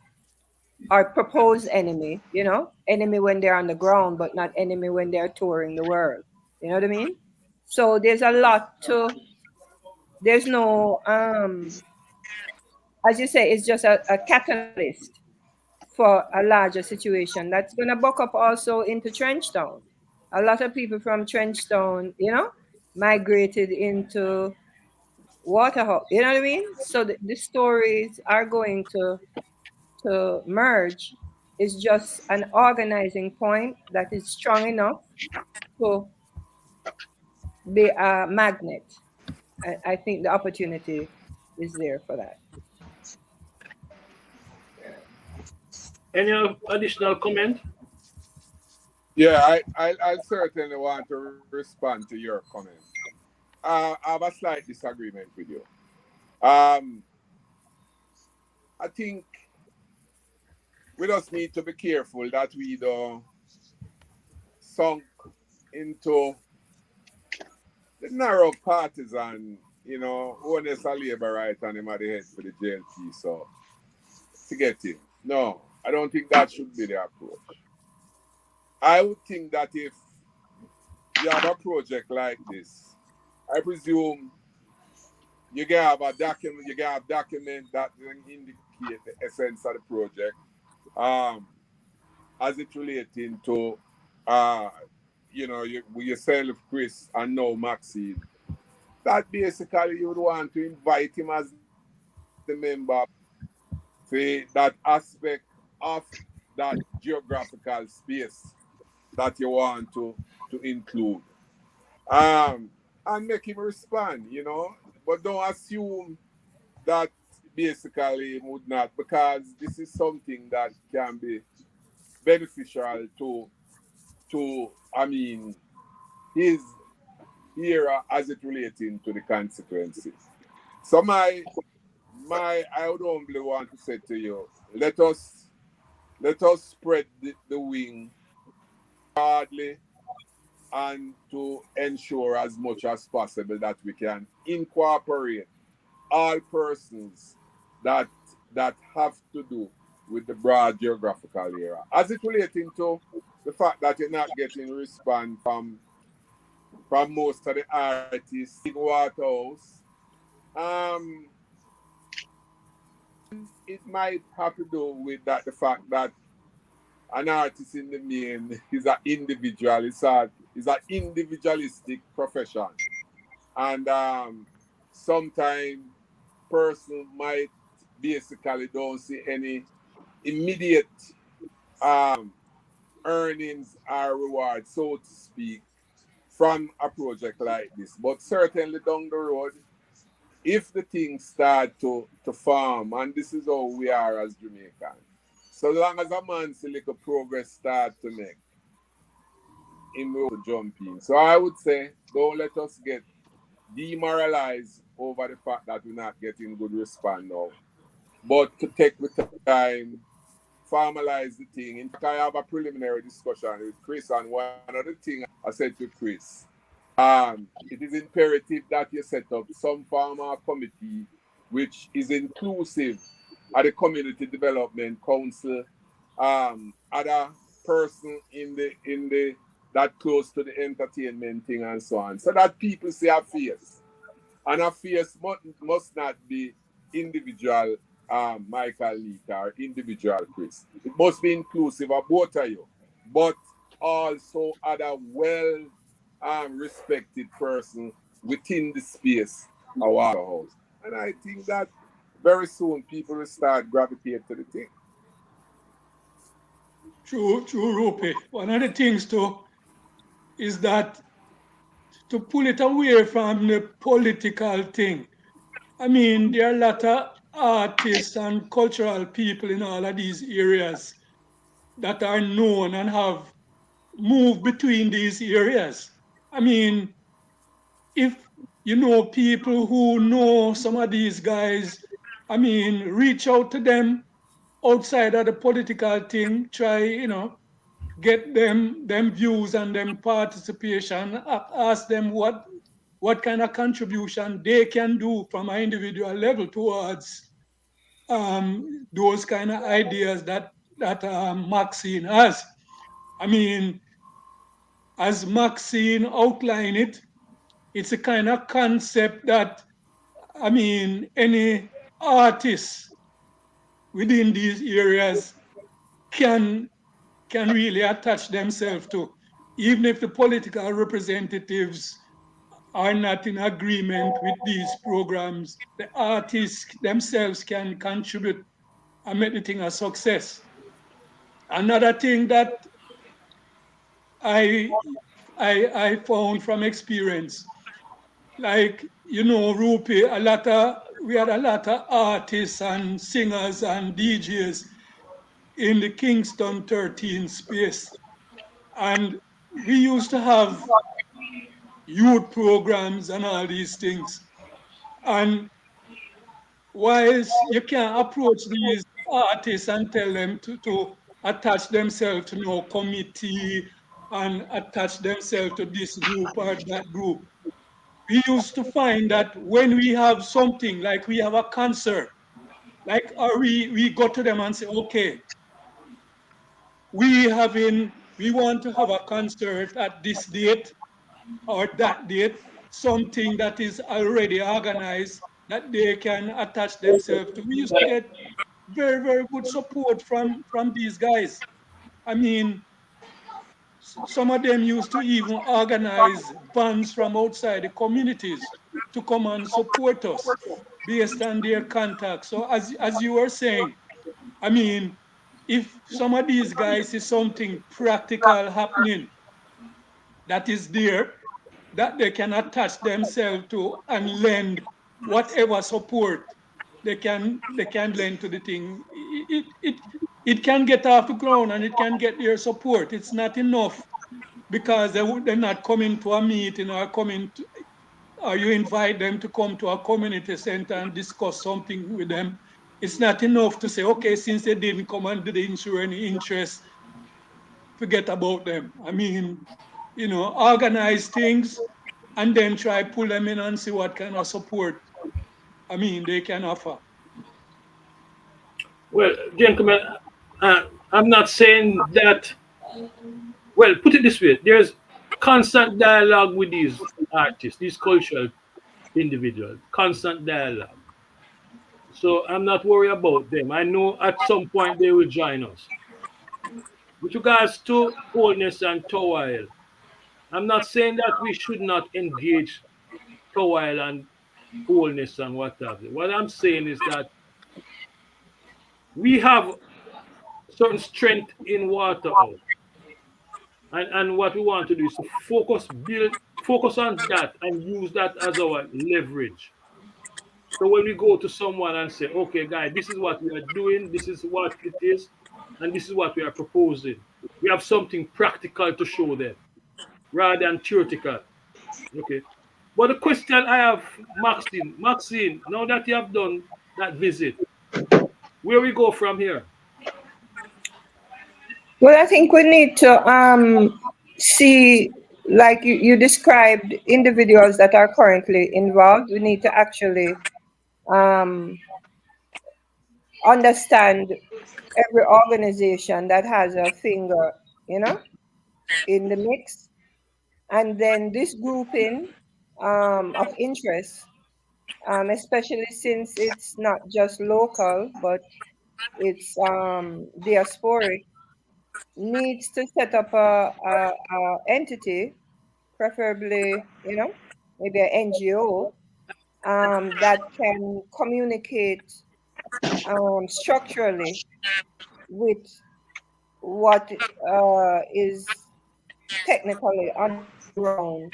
Speaker 3: our proposed enemy, enemy when they're on the ground, but not enemy when they're touring the world. You know what I mean? So there's a lot to, there's no as you say, it's just a catalyst for a larger situation that's going to buck up also into Trenchtown. A lot of people from Trenchtown, migrated into Waterhouse. You know what I mean? So the stories are going to merge. Is just an organizing point that is strong enough to be a magnet. I think the opportunity is there for that.
Speaker 1: Any additional comment?
Speaker 5: Yeah, I certainly want to respond to your comment. I have a slight disagreement with you. I think we just need to be careful that we don't sunk into the narrow partisan, honest a labor right and him at the head for the JLP, so to get him. No, I don't think that should be the approach. I would think that if you have a project like this, I presume you can have a document, that will indicate the essence of the project, as it relating to yourself, Chris, and now Maxine. That basically you would want to invite him as the member for that aspect of that geographical space that you want to include. And make him respond, but don't assume that basically would not, because this is something that can be beneficial to his era as it relating to the consequences. So my I would humbly want to say to you, let us spread the wing broadly, and to ensure as much as possible that we can incorporate all persons that have to do with the broad geographical area. As it relating to the fact that you're not getting response from most of the artists in Waterhouse, it might have to do with the fact that an artist in the main is an individual. It's an individualistic profession, and sometimes person might basically don't see any immediate earnings or rewards, so to speak, from a project like this. But certainly down the road, if the things start to farm, and this is how we are as Jamaicans, So long as a man see little progress start to make, him will jump in. So I would say, don't let us get demoralized over the fact that we're not getting good response now. But to take the time, formalize the thing. In fact, I have a preliminary discussion with Chris, and one of the things I said to Chris, it is imperative that you set up some form of committee which is inclusive of the community development council, other person in the that close to the entertainment thing and so on, so that people see a face. And a face must not be individual Michael Lita or individual Chris. It must be inclusive of both of you, but also other well respected person within the space of Waterhouse. And I think that very soon people will start gravitating to the thing.
Speaker 2: True, Rupi. One of the things too is that to pull it away from the political thing. I mean, there are a lot of artists and cultural people in all of these areas that are known and have moved between these areas. I mean, if you know people who know some of these guys, I mean, reach out to them outside of the political thing, try, get them views and them participation, ask them what kind of contribution they can do from an individual level towards those kind of ideas that Maxine has. I mean, as Maxine outlined it, it's a kind of concept that, I mean, any artist within these areas can really attach themselves to, even if the political representatives are not in agreement with these programs. The artists themselves can contribute and make the thing a success. Another thing that I found from experience, like, Rupi, we had a lot of artists and singers and DJs in the Kingston 13 space. And we used to have youth programs and all these things. And whilst you can approach these artists and tell them to attach themselves to no committee and attach themselves to this group or that group, we used to find that when we have something, like we have a concert, like, or we go to them and say, okay, we want to have a concert at this date or that date, something that is already organized that they can attach themselves to. We used to get very, very good support from these guys. I mean, some of them used to even organize bands from outside the communities to come and support us based on their contacts. So as you were saying, I mean, if some of these guys see something practical happening that is there, that they can attach themselves to and lend whatever support they can lend to the thing, it can get off the ground and it can get their support. It's not enough because they're not coming to a meeting or you invite them to come to a community center and discuss something with them. It's not enough to say, okay, since they didn't come and didn't show any interest, forget about them. I mean, organize things and then try pull them in and see what kind of support, I mean, they can offer.
Speaker 1: Well, gentlemen, I'm not saying that. Well, put it this way: there's constant dialogue with these artists, these cultural individuals. Constant dialogue. So I'm not worried about them. I know at some point they will join us. With regards to Wholeness and Towile, I'm not saying that we should not engage Towile and Wholeness and what have you. What I'm saying is that we have certain strength in Waterhouse. And what we want to do is to focus on that and use that as our leverage. So when we go to someone and say, okay, guys, this is what we are doing, this is what it is, And this is what we are proposing. We have something practical to show them rather than theoretical. Okay. But the question I have, Maxine, now that you have done that visit, where we go from here?
Speaker 3: Well, I think we need to see, like you described, individuals that are currently involved. We need to actually um, understand every organization that has a finger, you know, in the mix. And then this grouping of interest, especially since it's not just local, but it's diasporic, needs to set up a entity, preferably, you know, maybe an NGO, that can communicate structurally with what is technically on the ground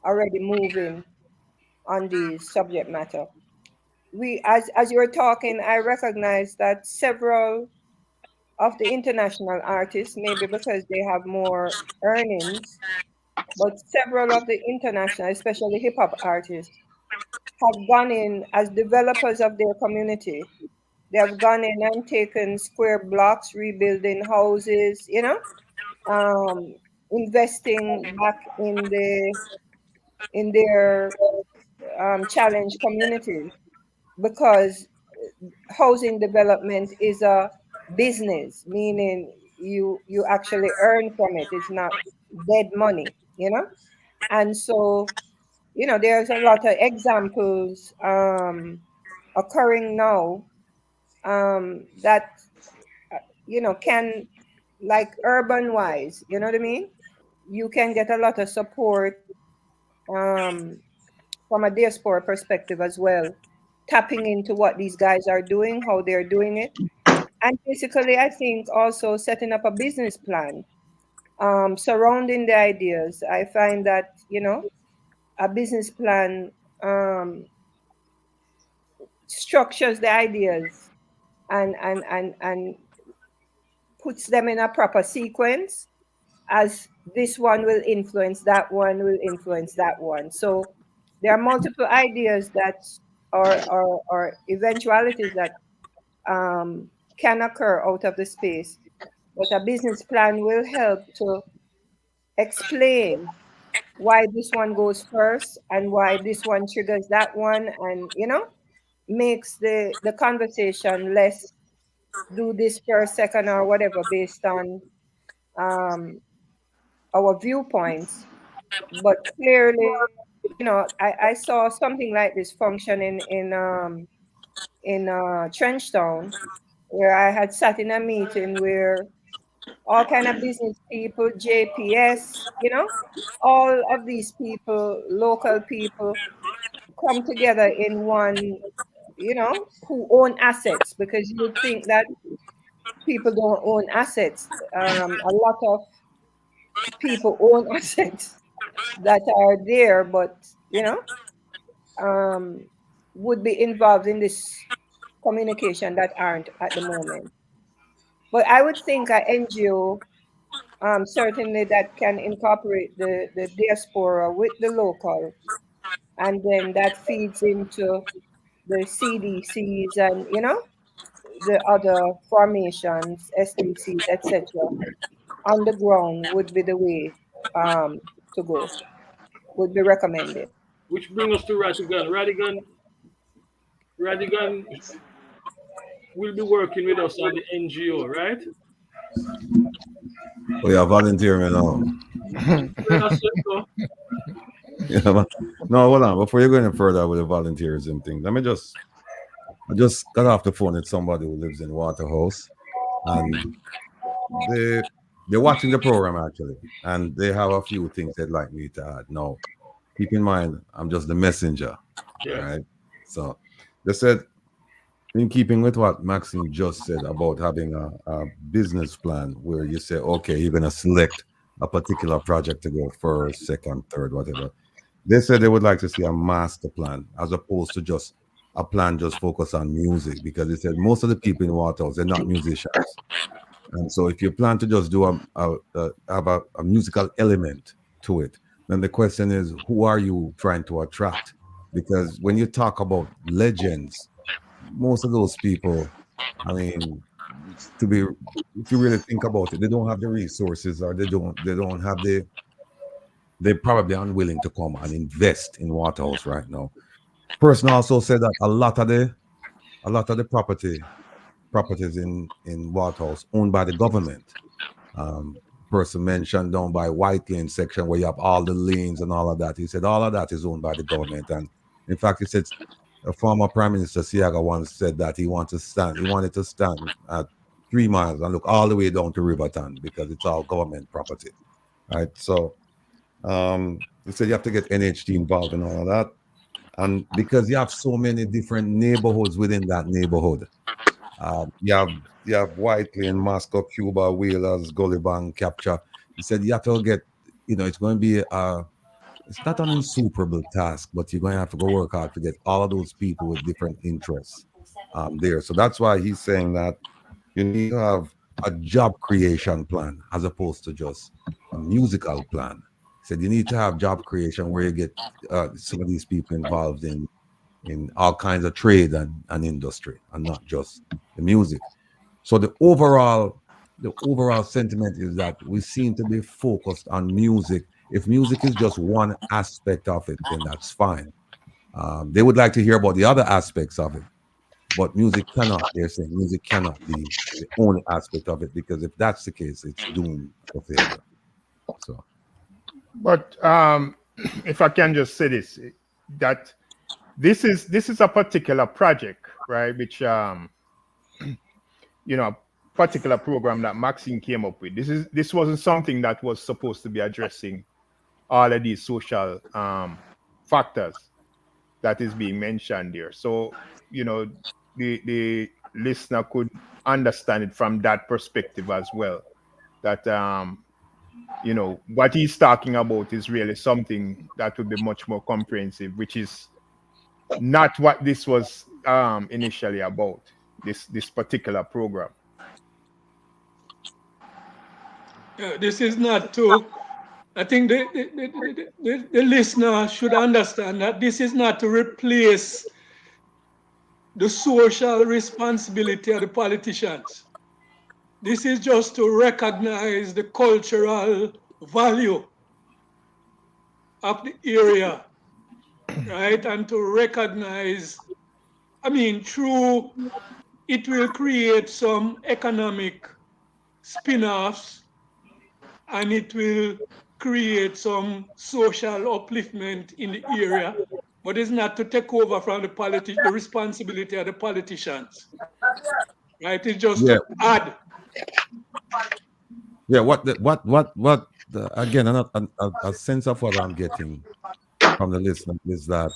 Speaker 3: already moving on the subject matter. As you were talking, I recognized that several of the international artists, maybe because they have more earnings, but several of the international, especially hip hop artists, have gone in as developers of their community. They have gone in and taken square blocks, rebuilding houses, you know, um, investing back in their challenged communities, because housing development is a business, meaning you actually earn from it. It's not dead money, you know. And so, you know, there's a lot of examples occurring now that you know can, like urban wise, you know what I mean. You can get a lot of support um, from a diaspora perspective as well, tapping into what these guys are doing, how they're doing it. And basically, I think also setting up a business plan surrounding the ideas. I find that, you know, a business plan structures the ideas and puts them in a proper sequence, as this one will influence that one, will influence that one. So there are multiple ideas that or eventualities that can occur out of the space, but a business plan will help to explain why this one goes first and why this one triggers that one, and you know, makes the conversation less do this per second or whatever based on um, our viewpoints, but clearly, you know, I saw something like this function in Trenchtown, where I had sat in a meeting where all kind of business people, JPS, you know, all of these people, local people, come together in one, you know, who own assets, because you would think that people don't own assets. A lot of people own assets that are there, but you know, um, would be involved in this communication that aren't at the moment. But I would think an NGO, certainly that can incorporate the diaspora with the local, and then that feeds into the CDCs and you know the other formations, SDCs, etc. On the ground would be the way to go. Would be recommended.
Speaker 1: Which brings us to Radigan. Radigan will be working with us on the NGO, right?
Speaker 7: Oh, yeah, volunteer me now.
Speaker 1: That's it, so.
Speaker 7: Yeah, no, hold on. Before you go any further with the volunteerism thing, I just got off the phone with somebody who lives in Waterhouse, and they they're watching the program actually, and they have a few things they'd like me to add. Now, keep in mind, I'm just the messenger.
Speaker 1: Yeah.
Speaker 7: All right. So they said, in keeping with what Maxine just said about having a business plan where you say, okay, you're gonna select a particular project to go first, second, third, whatever. They said they would like to see a master plan as opposed to just a plan just focus on music, because they said most of the people in Waterhouse, they're not musicians. And so if you plan to just do have a musical element to it, then the question is, who are you trying to attract? Because when you talk about legends, most of those people, I mean, to be, if you really think about it, they don't have the resources, or they don't have they're probably unwilling to come and invest in Waterhouse right now. Person also said that a lot of the properties in Waterhouse owned by the government. Um, Person mentioned down by White Lane section where you have all the lanes and all of that. He said all of that is owned by the government. And in fact, he said a former Prime Minister Siaga once said that he wanted to stand at 3 miles and look all the way down to Riverton because it's all government property. Right. So he said you have to get NHT involved in all of that. And because you have so many different neighborhoods within that neighborhood, you have Whiteley and Moscow, Cuba, Whalers, Gully Bank, Capture. He said you have to get, it's going to be it's not an insuperable task, but you're going to have to go work hard to get all of those people with different interests there. So that's why he's saying that you need to have a job creation plan as opposed to just a musical plan. He said you need to have job creation where you get some of these people involved in all kinds of trade and industry and not just the music. So the overall sentiment is that we seem to be focused on music. If music is just one aspect of it, then that's fine. They would like to hear about the other aspects of it, but they're saying music cannot be the only aspect of it, because if that's the case, it's doomed for failure. So,
Speaker 6: But if I can just say this, that this is a particular project, right? Which a particular program that Maxine came up with. This wasn't something that was supposed to be addressing all of these social factors that is being mentioned here. So the listener could understand it from that perspective as well. That what he's talking about is really something that would be much more comprehensive, which is not what this was initially about. This particular program.
Speaker 2: This is not to. I think the listener should understand that this is not to replace the social responsibility of the politicians. This is just to recognize the cultural value of the area, right? And to recognize, through it will create some economic spin-offs, and it will create some social upliftment in the area, but it's not to take over from the responsibility of the politicians, right? It's just to add.
Speaker 7: Yeah, again, a sense of what I'm getting from the listener is that,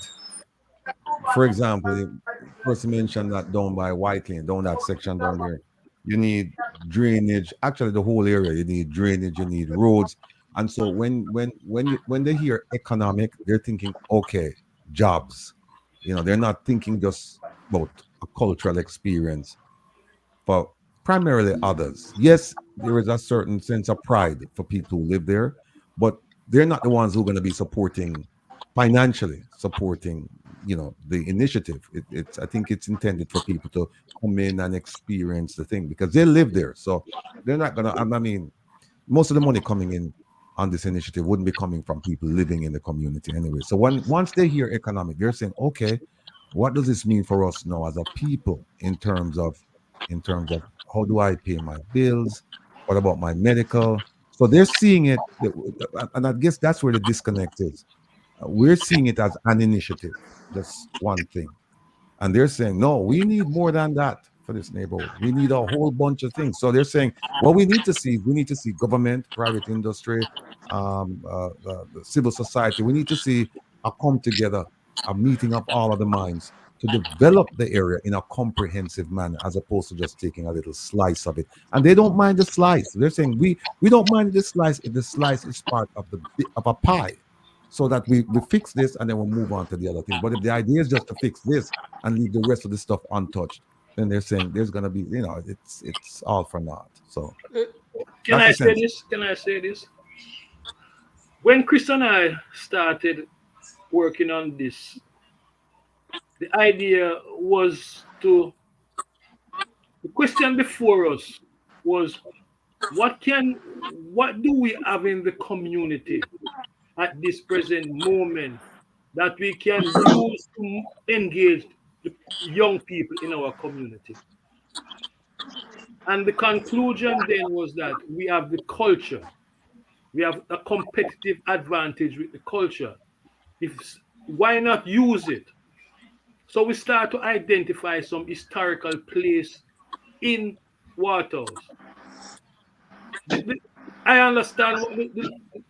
Speaker 7: for example, the person mentioned that down by White Lane, down that section down there, you need drainage. Actually, the whole area, you need drainage, you need roads. And so when they hear economic, they're thinking, okay, jobs. They're not thinking just about a cultural experience for primarily others. Yes, there is a certain sense of pride for people who live there, but they're not the ones who are going to be financially supporting the initiative. I think it's intended for people to come in and experience the thing because they live there. So they're not gonna, most of the money coming in on this initiative wouldn't be coming from people living in the community anyway. So once they hear economic, they're saying, okay, what does this mean for us now as a people in terms of how do I pay my bills? What about my medical? So they're seeing it, and I guess that's where the disconnect is. We're seeing it as an initiative, just one thing. And they're saying, no, we need more than that for this neighborhood. We need a whole bunch of things. So they're saying, what we need to see government, private industry, the civil society. We need to see a come together, a meeting of all of the minds to develop the area in a comprehensive manner, as opposed to just taking a little slice of it. And they don't mind the slice. They're saying, we don't mind the slice if the slice is part of a pie. So that we fix this and then we'll move on to the other thing. But if the idea is just to fix this and leave the rest of the stuff untouched, then they're saying there's gonna be, it's all for naught. So
Speaker 1: Can
Speaker 7: that's
Speaker 1: I
Speaker 7: the
Speaker 1: say
Speaker 7: sense.
Speaker 1: this? Can I say this? When Chris and I started working on this, the idea was to, the question before us was, what do we have in the community at this present moment that we can use to engage the young people in our community? And the conclusion then was that we have the culture. We have a competitive advantage with the culture. Why not use it? So we start to identify some historical place in Waterhouse. I understand what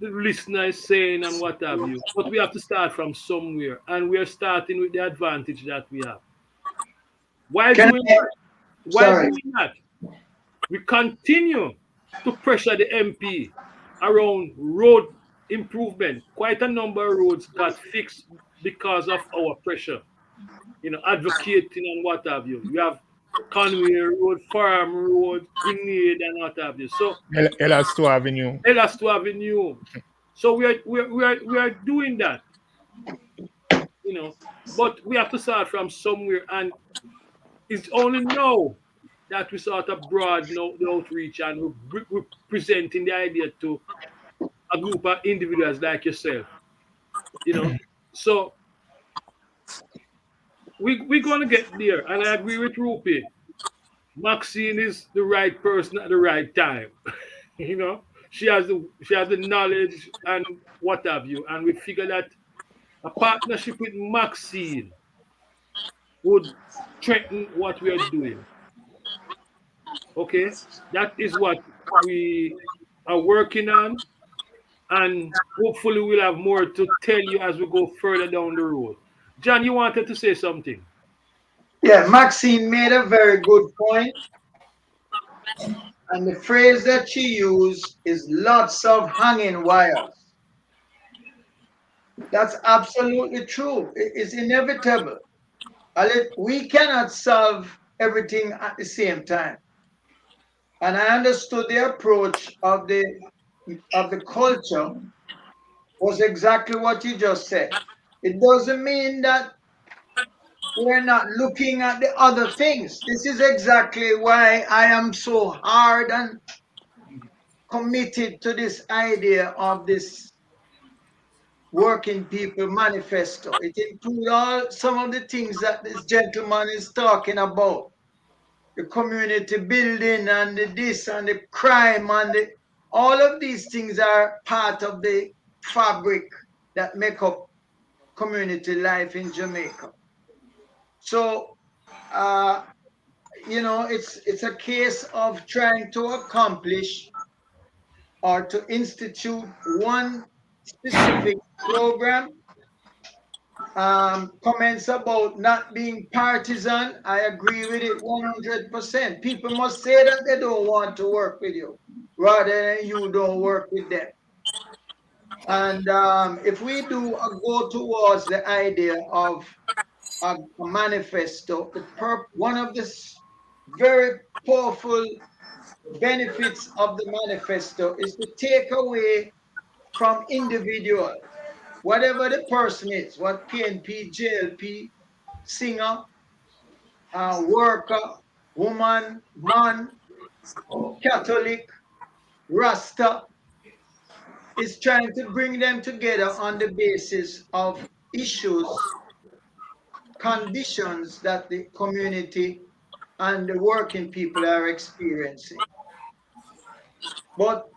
Speaker 1: the listener is saying and what have you, but we have to start from somewhere, and we are starting with the advantage that we have. While
Speaker 4: Can
Speaker 1: doing
Speaker 4: I,
Speaker 1: while
Speaker 4: sorry.
Speaker 1: doing that, we continue to pressure the MP around road improvement. Quite a number of roads got fixed because of our pressure, advocating and what have you. We have Conway Road, Farm Road, Grenade, and what have you. So
Speaker 6: Elas2 Avenue.
Speaker 1: Elasto Avenue. So we are doing that, but we have to start from somewhere, and it's only now that we sort of broaden out the outreach, and we're presenting the idea to a group of individuals like yourself. So we're going to get there, and I agree with Rupi. Maxine is the right person at the right time. She has the knowledge and what have you, and we figure that a partnership with Maxine would strengthen what we are doing. Okay, that is what we are working on, and hopefully we'll have more to tell you as we go further down the road. John, you wanted to say something?
Speaker 4: Yeah, Maxine made a very good point, and the phrase that she used is lots of hanging wires. That's absolutely true. It's inevitable. We cannot solve everything at the same time. And I understood the approach of the culture was exactly what you just said. It doesn't mean that we're not looking at the other things. This is exactly why I am so hard and committed to this idea of this working people manifesto. It includes all some of the things that this gentleman is talking about. The community building and the this and the crime and all of these things are part of the fabric that make up community life in Jamaica. So it's a case of trying to accomplish or to institute one specific program. Comments about not being partisan, I agree with it 100%. People must say that they don't want to work with you rather than you don't work with them. And if we do go towards the idea of a manifesto, one of the very powerful benefits of the manifesto is to take away from individuals, whatever the person is, what PNP, JLP, singer, worker, woman, man, Catholic, Rasta, is trying to bring them together on the basis of issues, conditions that the community and the working people are experiencing. But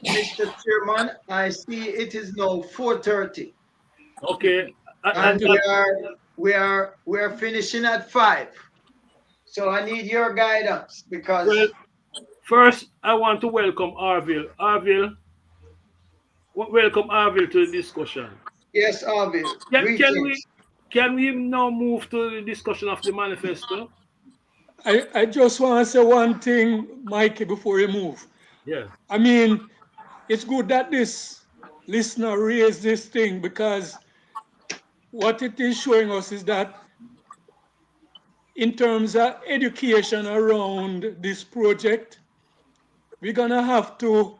Speaker 4: Mr. Chairman, I see it is now 4:30.
Speaker 1: Okay,
Speaker 4: And we are finishing at 5. So I need your guidance
Speaker 1: well,
Speaker 4: because
Speaker 1: first I want to welcome Arville. Welcome Arville to the discussion.
Speaker 4: yes, Arville,
Speaker 1: Can we
Speaker 4: greetings.
Speaker 1: now move to the discussion of the manifesto?
Speaker 2: I just want to say one thing, Mikey, before you move.
Speaker 1: Yeah.
Speaker 2: I mean, it's good that this listener raised this thing, because what it is showing us is that in terms of education around this project, we're gonna have to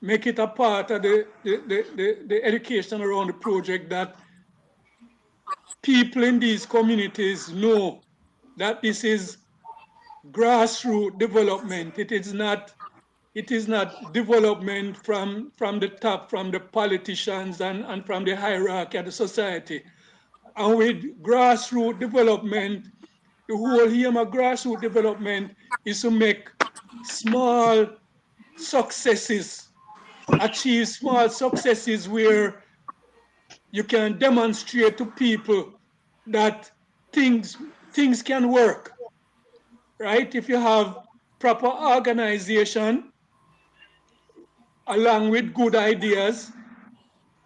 Speaker 2: make it a part of the education around the project that people in these communities know that this is grassroots development. It is not development from the top, from the politicians and from the hierarchy of the society. And with grassroots development, the whole aim of grassroots development is to make small successes, achieve small successes where you can demonstrate to people that things can work, right? If you have proper organization along with good ideas,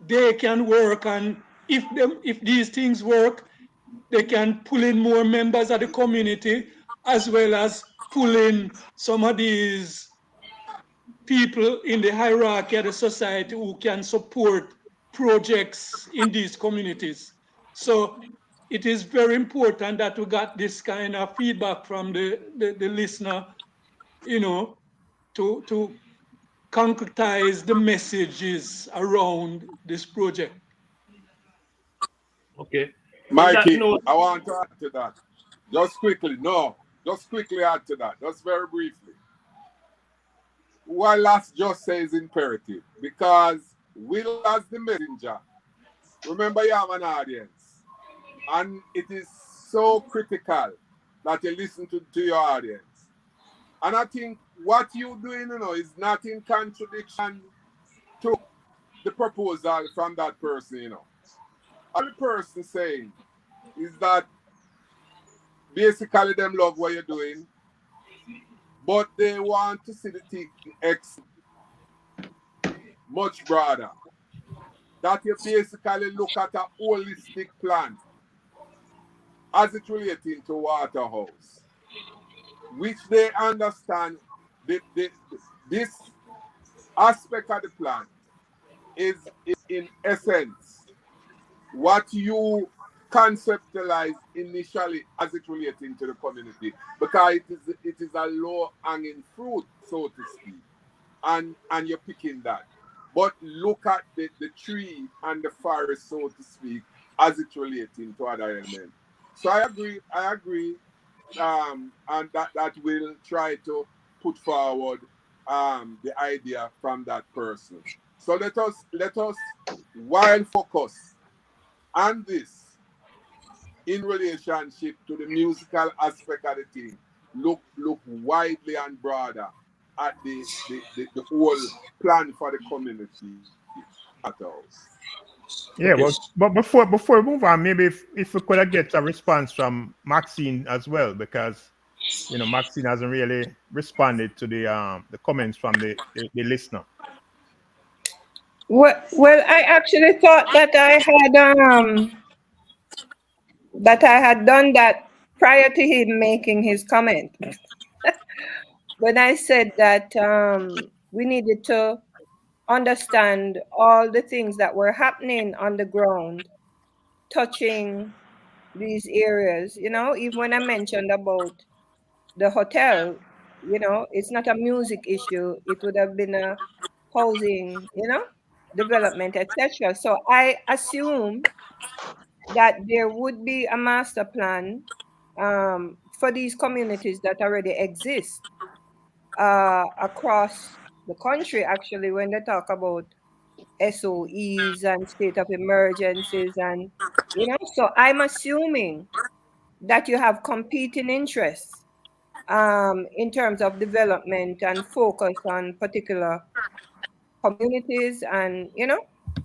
Speaker 2: they can work. And if these things work, they can pull in more members of the community, as well as pull in some of these people in the hierarchy of the society who can support projects in these communities. So it is very important that we got this kind of feedback from the listener, to concretize the messages around this project.
Speaker 1: Okay. On that
Speaker 5: Mikey,
Speaker 1: note,
Speaker 5: I want to add to that. Just quickly, no, just quickly add to that, just very briefly. What last just says imperative, because Will as the messenger, remember you have an audience, and it is so critical that you listen to your audience. And I think what you're doing, is not in contradiction to the proposal from that person, All the person saying is that basically them love what you're doing, but they want to see the thing much broader. That you basically look at a holistic plan as it relating to Waterhouse, which they understand this aspect of the plan is in essence what you conceptualize initially as it relating to the community, because it is a low hanging fruit, so to speak, and you're picking that. But look at the tree and the forest, so to speak, as it relating to other elements. So I agree, and that will try to put forward the idea from that person. So let us while focus on this in relationship to the musical aspect of the thing, look widely and broader at the whole plan for the community at house.
Speaker 6: Yeah,
Speaker 1: okay.
Speaker 6: but before we move on, maybe if we could get a response from Maxine as well, because Maxine hasn't really responded to the comments from the listener.
Speaker 3: Well, I actually thought that I had done that prior to him making his comment. When I said that we needed to understand all the things that were happening on the ground, touching these areas, even when I mentioned about the hotel, it's not a music issue. It would have been a housing, development, etc. So I assume that there would be a master plan for these communities that already exist across the country, actually, when they talk about SOEs and state of emergencies. And, so I'm assuming that you have competing interests in terms of development and focus on particular communities and,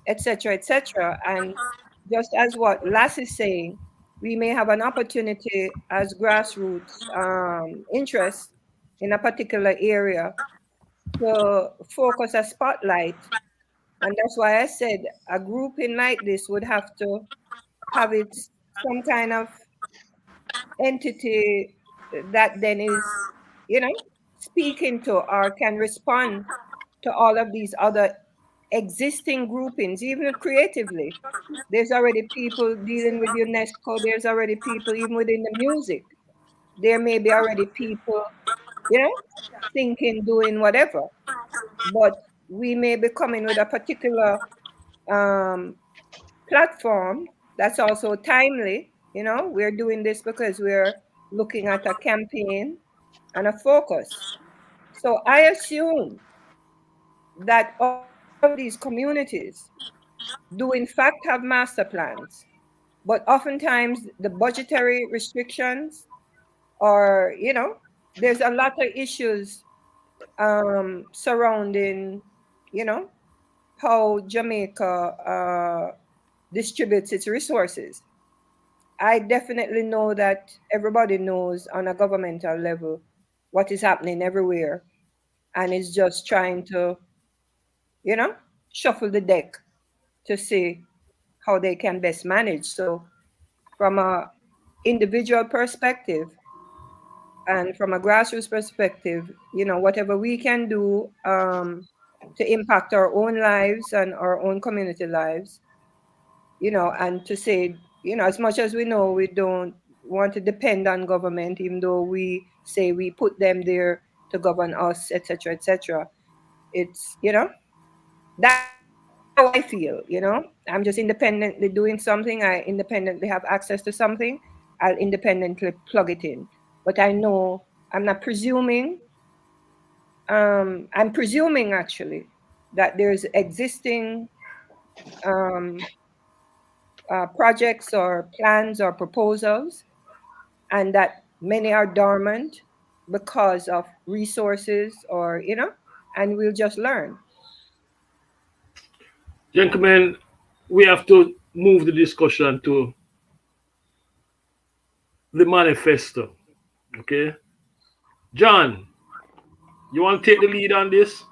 Speaker 3: etc., etc. And just as what Lass is saying, we may have an opportunity as grassroots interest in a particular area to focus a spotlight. And that's why I said a grouping like this would have to have its some kind of entity that then is, speaking to or can respond to all of these other existing groupings, even creatively. There's already people dealing with UNESCO. There's already people even within the music. There may be already people, thinking, doing whatever. But we may be coming with a particular um, platform that's also timely. We're doing this because we're looking at a campaign and a focus. So I assume that all of these communities do in fact have master plans, but oftentimes the budgetary restrictions or there's a lot of issues surrounding you know how Jamaica distributes its resources. I definitely know that everybody knows on a governmental level what is happening everywhere, and is just trying to you know shuffle the deck to see how they can best manage. So from a individual perspective and from a grassroots perspective, whatever we can do to impact our own lives and our own community lives, and to say, as much as we know we don't want to depend on government, even though we say we put them there to govern us, etc., etc. It's, that's how I feel, I'm just independently doing something. I independently have access to something. I'll independently plug it in. But I know I'm not presuming. I'm presuming actually that there's existing um, projects or plans or proposals, and that many are dormant because of resources or, and we'll just learn.
Speaker 1: Gentlemen, we have to move the discussion to the manifesto. Okay, John, you want to take the lead on this?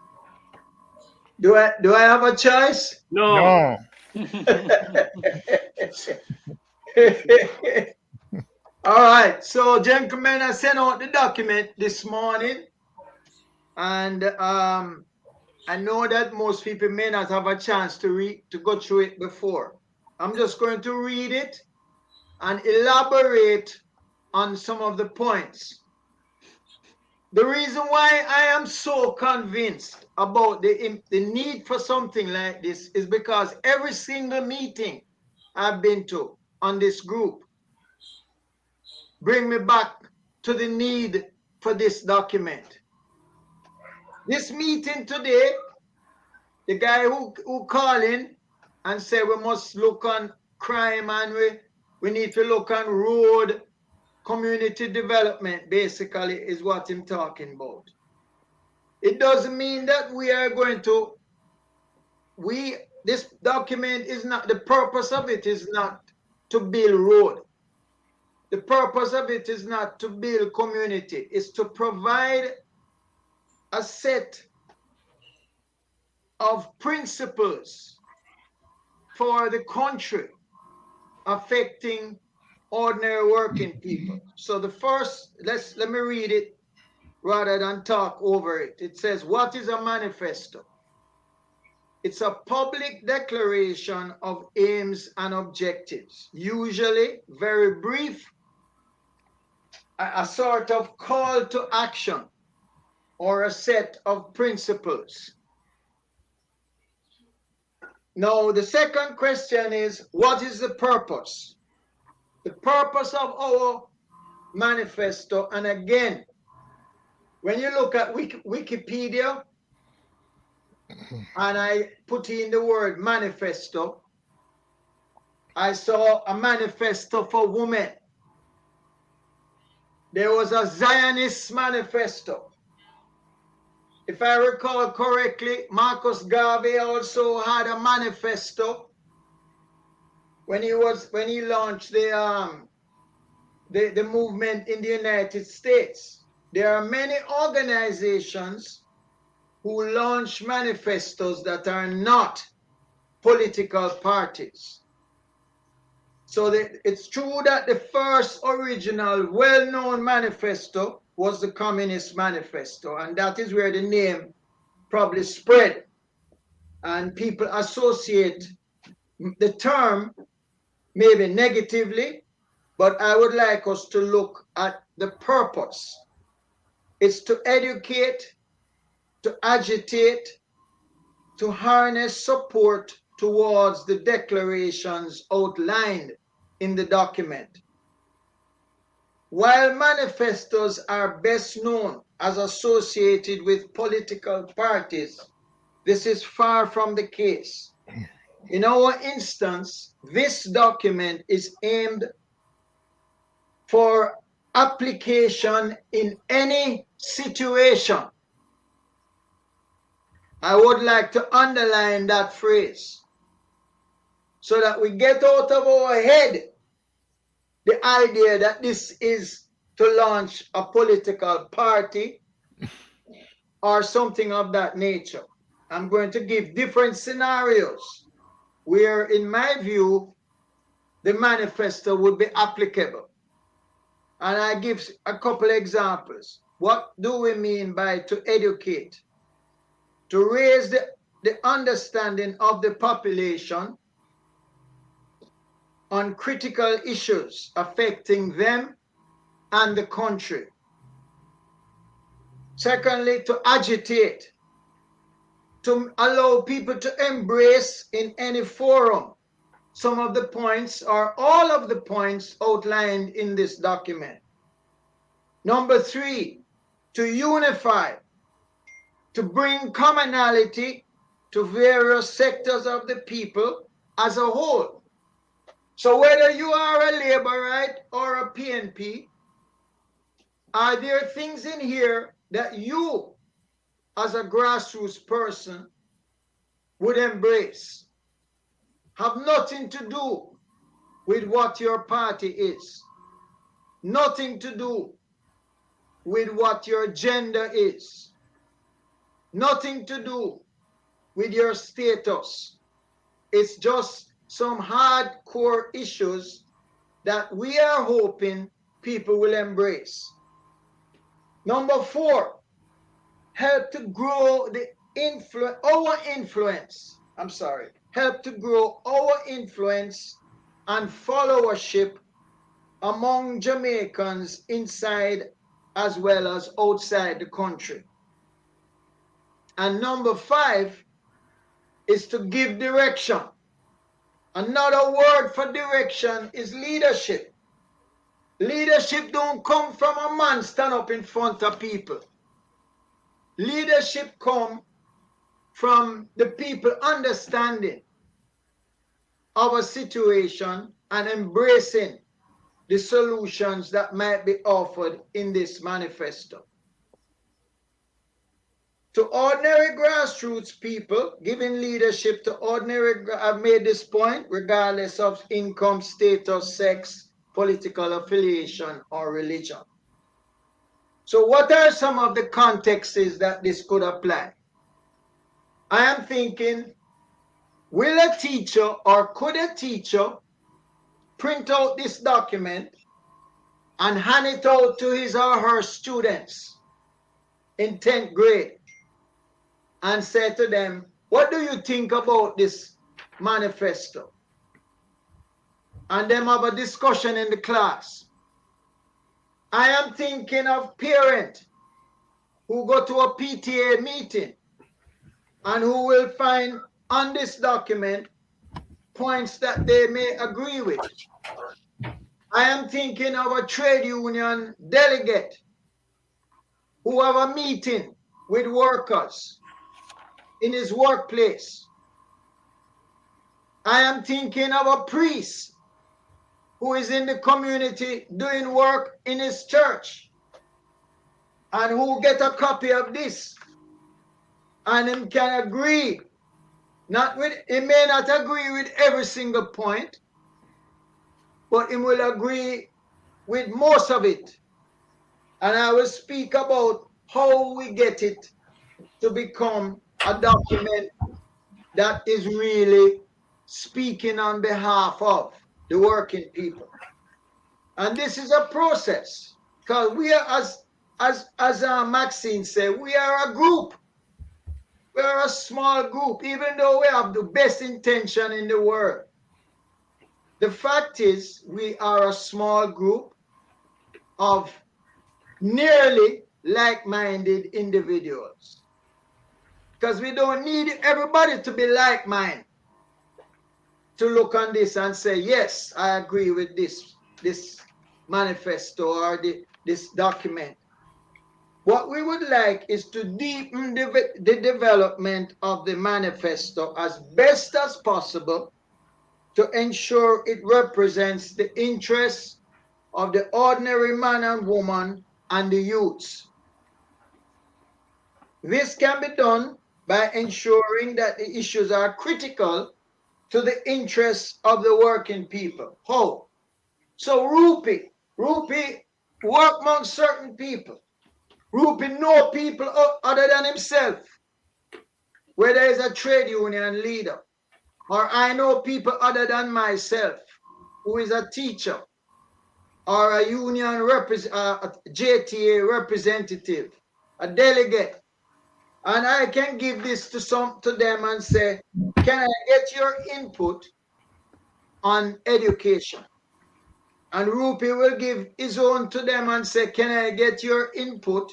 Speaker 4: Do I have a choice?
Speaker 1: No.
Speaker 6: No.
Speaker 4: All right. So, gentlemen, I sent out the document this morning, and I know that most people may not have a chance to go through it before. I'm just going to read it and elaborate on some of the points. The reason why I am so convinced about the need for something like this is because every single meeting I've been to on this group bring me back to the need for this document. This meeting today, the guy who called in and said we must look on crime and we need to look on road community development, basically is what I'm talking about. It doesn't mean that we are going to, this document is not, the purpose of it is not to build road. The purpose of it is not to build community. It's to provide a set of principles for the country affecting ordinary working people. So the first, let me read it rather than talk over it. It says, what is a manifesto? It's a public declaration of aims and objectives, usually very brief, a sort of call to action or a set of principles. Now, the second question is, what is the purpose? The purpose of our manifesto, and again, when you look at Wikipedia, and I put in the word manifesto, I saw a manifesto for women. There was a Zionist manifesto. If I recall correctly, Marcus Garvey also had a manifesto when he launched the movement in the United States. There are many organizations who launch manifestos that are not political parties. So it's true that the first original well-known manifesto was the Communist Manifesto, and that is where the name probably spread. and people associate the term maybe negatively, but I would like us to look at the purpose. It's to educate, to agitate, to harness support towards the declarations outlined in the document. While manifestos are best known as associated with political parties, this is far from the case. In our instance, this document is aimed for application in any situation. I would like to underline that phrase so that we get out of our head the idea that this is to launch a political party or something of that nature. I'm going to give different scenarios where, in my view, the manifesto would be applicable. And I give a couple examples. What do we mean by to educate? To raise the understanding of the population on critical issues affecting them and the country. Secondly, to agitate, to allow people to embrace in any forum some of the points or all of the points outlined in this document. Number three, to unify, to bring commonality to various sectors of the people as a whole. So whether you are a Labourite or a PNP, are there things in here that you, as a grassroots person, would embrace? Have nothing to do with what your party is, nothing to do with what your gender is, nothing to do with your status. It's just some hardcore issues that we are hoping people will embrace. Number four, help to grow our influence. Help to grow our influence and followership among Jamaicans inside as well as outside the country. And number five is to give direction. Another word for direction is leadership. Leadership don't come from a man stand up in front of people. Leadership come from the people understanding of a situation and embracing the solutions that might be offered in this manifesto. To ordinary grassroots people, giving leadership to ordinary, I've made this point, regardless of income, status, sex, political affiliation, or religion. So what are some of the contexts that this could apply? I am thinking, will a teacher or could a teacher print out this document and hand it out to his or her students in 10th grade and say to them, what do you think about this manifesto? And them have a discussion in the class. I am thinking of parents who go to a PTA meeting and who will find on this document points that they may agree with. I am thinking of a trade union delegate who have a meeting with workers in his workplace. I am thinking of a priest who is in the community doing work in his church and who get a copy of this and him can agree, he may not agree with every single point, but he will agree with most of it. And I will speak about how we get it to become a document that is really speaking on behalf of the working people. And this is a process, because we are, as Maxine said, we are a group. We're a small group, even though we have the best intention in the world. The fact is, we are a small group of nearly like-minded individuals. Because we don't need everybody to be like-minded to look on this and say, yes, I agree with this manifesto or this document. What we would like is to deepen the development of the manifesto as best as possible to ensure it represents the interests of the ordinary man and woman and the youths. This can be done by ensuring that the issues are critical to the interests of the working people. How? So Rupi work among certain people. Rupi know people other than himself, whether he's a trade union leader, or I know people other than myself, who is a teacher, or a union a JTA representative, a delegate, and I can give this to them and say, can I get your input on education? And Rupi will give his own to them and say, can I get your input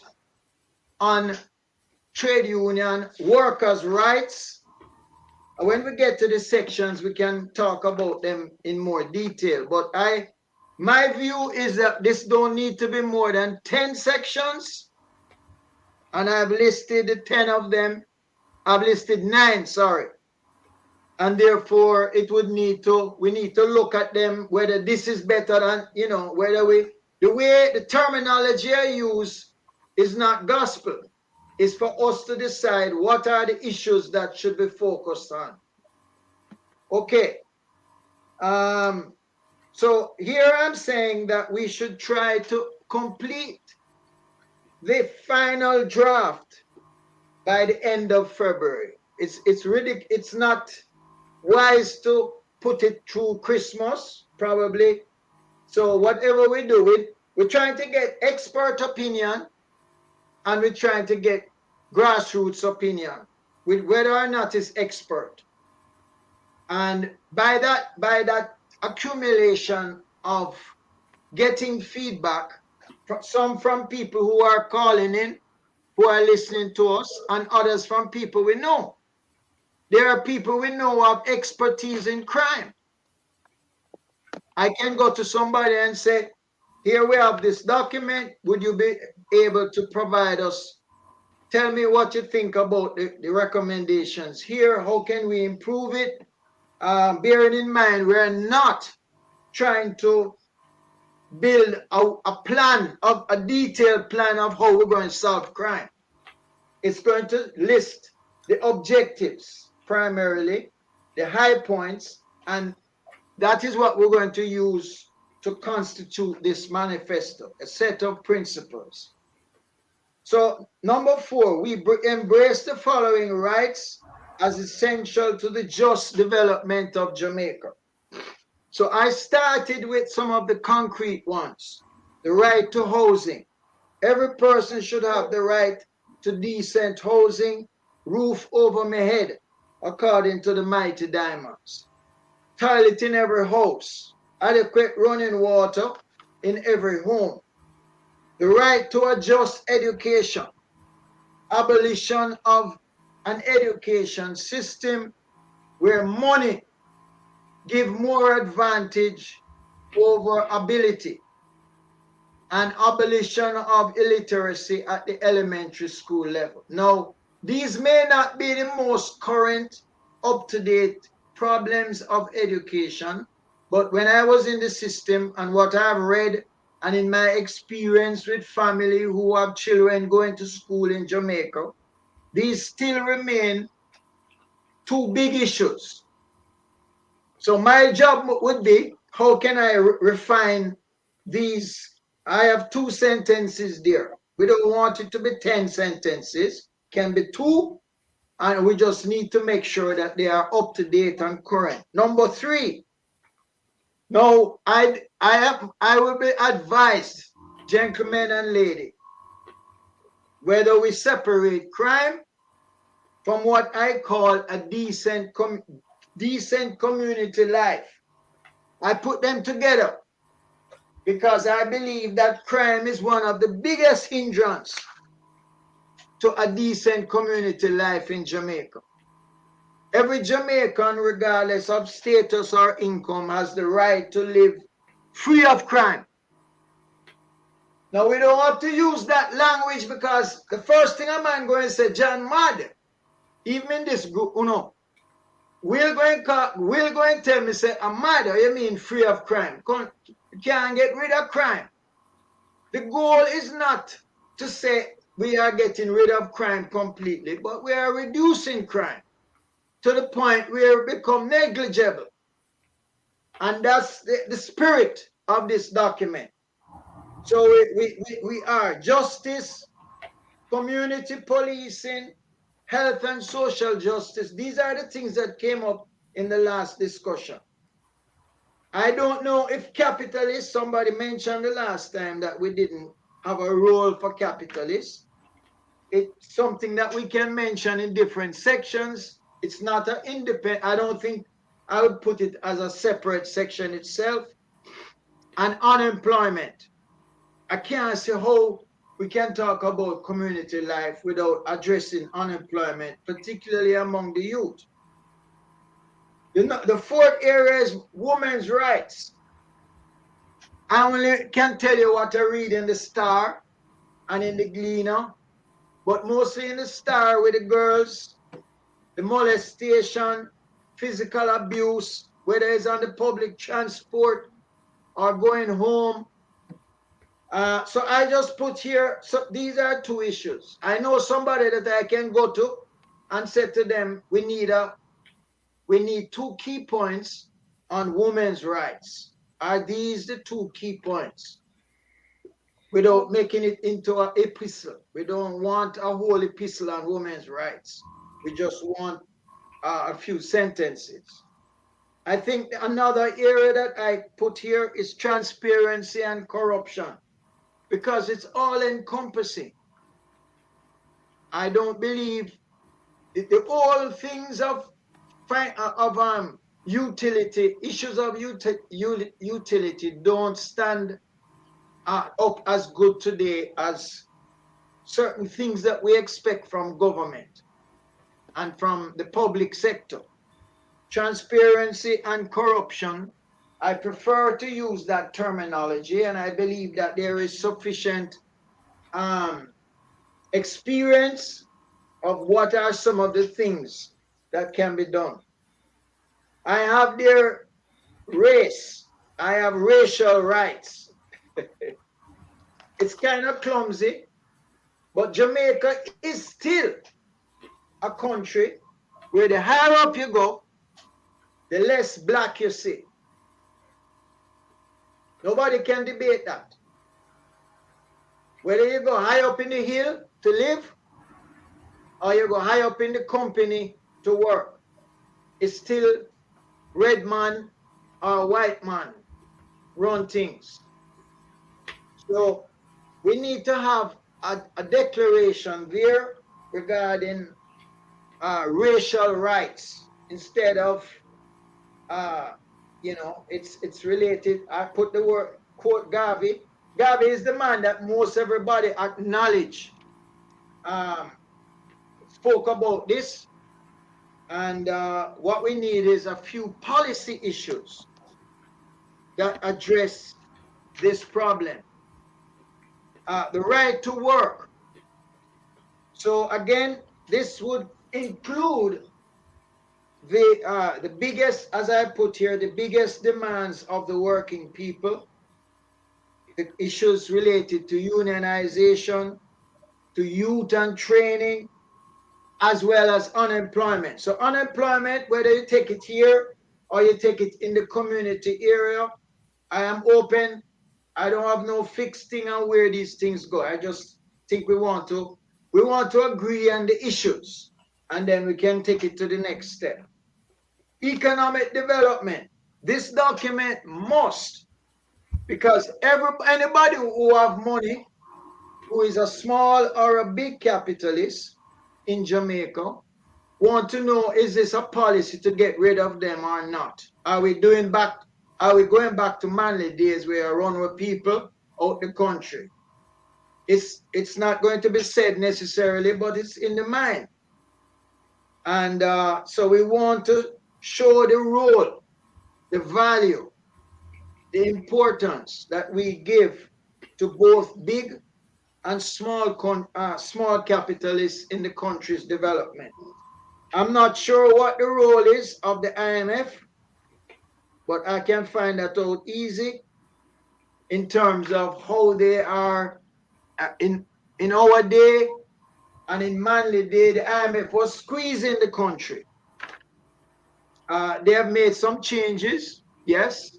Speaker 4: on trade union workers' rights? When we get to the sections, we can talk about them in more detail. But my view is that this don't need to be more than 10 sections. And I've listed 10 of them. I've listed 9, sorry. And therefore, we need to look at them, whether this is better than, whether the terminology I use is not gospel. It's for us to decide what are the issues that should be focused on. Okay. So here I'm saying that we should try to complete the final draft by the end of February. It's not wise to put it through Christmas, probably. So whatever we do, we're trying to get expert opinion, and we're trying to get grassroots opinion, with whether or not it's expert. And by that accumulation of getting feedback, some from people who are calling in, who are listening to us, and others from people we know. There are people we know have expertise in crime. I can go to somebody and say, here we have this document. Would you be able to provide us? Tell me what you think about the recommendations here. How can we improve it? Bearing in mind, we're not trying to build a detailed plan of how we're going to solve crime. It's going to list the objectives, primarily, the high points, and that is what we're going to use to constitute this manifesto, a set of principles. So, number 4, we embrace the following rights as essential to the just development of Jamaica. So I started with some of the concrete ones. The right to housing. Every person should have the right to decent housing, roof over my head, according to the mighty diamonds. Toilet in every house, adequate running water in every home. The right to a just education. Abolition of an education system where money give more advantage over ability, and abolition of illiteracy at the elementary school level. Now, these may not be the most current, up-to-date problems of education, but when I was in the system and what I've read and in my experience with family who have children going to school in Jamaica, these still remain 2 big issues. So my job would be, how can I refine these? I have 2 sentences there. We don't want it to be 10 sentences. Can be 2, and we just need to make sure that they are up to date and current. Number 3. Now, I will be advised, gentlemen and lady, whether we separate crime from what I call a decent community life. I put them together because I believe that crime is one of the biggest hindrance to a decent community life in Jamaica. Every Jamaican, regardless of status or income, has the right to live free of crime. Now, we don't have to use that language because the first thing a man going to say, John mad. Even in this group, you know, we're going to tell me, say, I'm mad, you mean free of crime. You can't get rid of crime. The goal is not to say we are getting rid of crime completely, but we are reducing crime to the point where it become negligible. And that's the spirit of this document. So we are justice, community policing, health and social justice. These are the things that came up in the last discussion. I don't know if capitalists, somebody mentioned the last time that we didn't have a role for capitalists. It's something that we can mention in different sections. It's not an independent, I don't think I would put it as a separate section itself. And unemployment. I can't see how we can talk about community life without addressing unemployment, particularly among the youth. The fourth area is women's rights. I only can tell you what I read in the Star and in the Gleaner, but mostly in the Star with the girls, the molestation, physical abuse, whether it's on the public transport or going home. So I just put here, so these are two issues. I know somebody that I can go to and say to them, we need 2 key points on women's rights. Are these the 2 key points? Without making it into an epistle. We don't want a whole epistle on women's rights. We just want a few sentences. I think another area that I put here is transparency and corruption, because it's all encompassing. I don't believe the all things of utility, issues of utility don't stand up as good today as certain things that we expect from government and from the public sector. Transparency and corruption, I prefer to use that terminology, and I believe that there is sufficient experience of what are some of the things that can be done. I have their race. I have racial rights. It's kind of clumsy, but Jamaica is still a country where the higher up you go, the less black you see. Nobody can debate that. Whether you go high up in the hill to live or you go high up in the company to work, it's still red man or white man run things. So we need to have a declaration there regarding racial rights instead of it's related. I put the word, quote Garvey. Garvey is the man that most everybody acknowledge spoke about this, and what we need is a few policy issues that address this problem. The right to work. So again, this would include the biggest, as I put here, the biggest demands of the working people, the issues related to unionization, to youth and training, as well as unemployment. So unemployment, whether you take it here or you take it in the community area, I am open. I don't have no fixed thing on where these things go. I just think we want to agree on the issues, and then we can take it to the next step. Economic development. This document must, because anybody who have money, who is a small or a big capitalist in Jamaica, want to know, is this a policy to get rid of them or not? Are we going back to manly days where I run with people out the country? It's not going to be said necessarily, but it's in the mind. And so we want to show the role, the value, the importance that we give to both big and small capitalists in the country's development. I'm not sure what the role is of the IMF, but I can find that out easy in terms of how they are in our day and in manly day. The IMF was squeezing the country. They have made some changes, yes,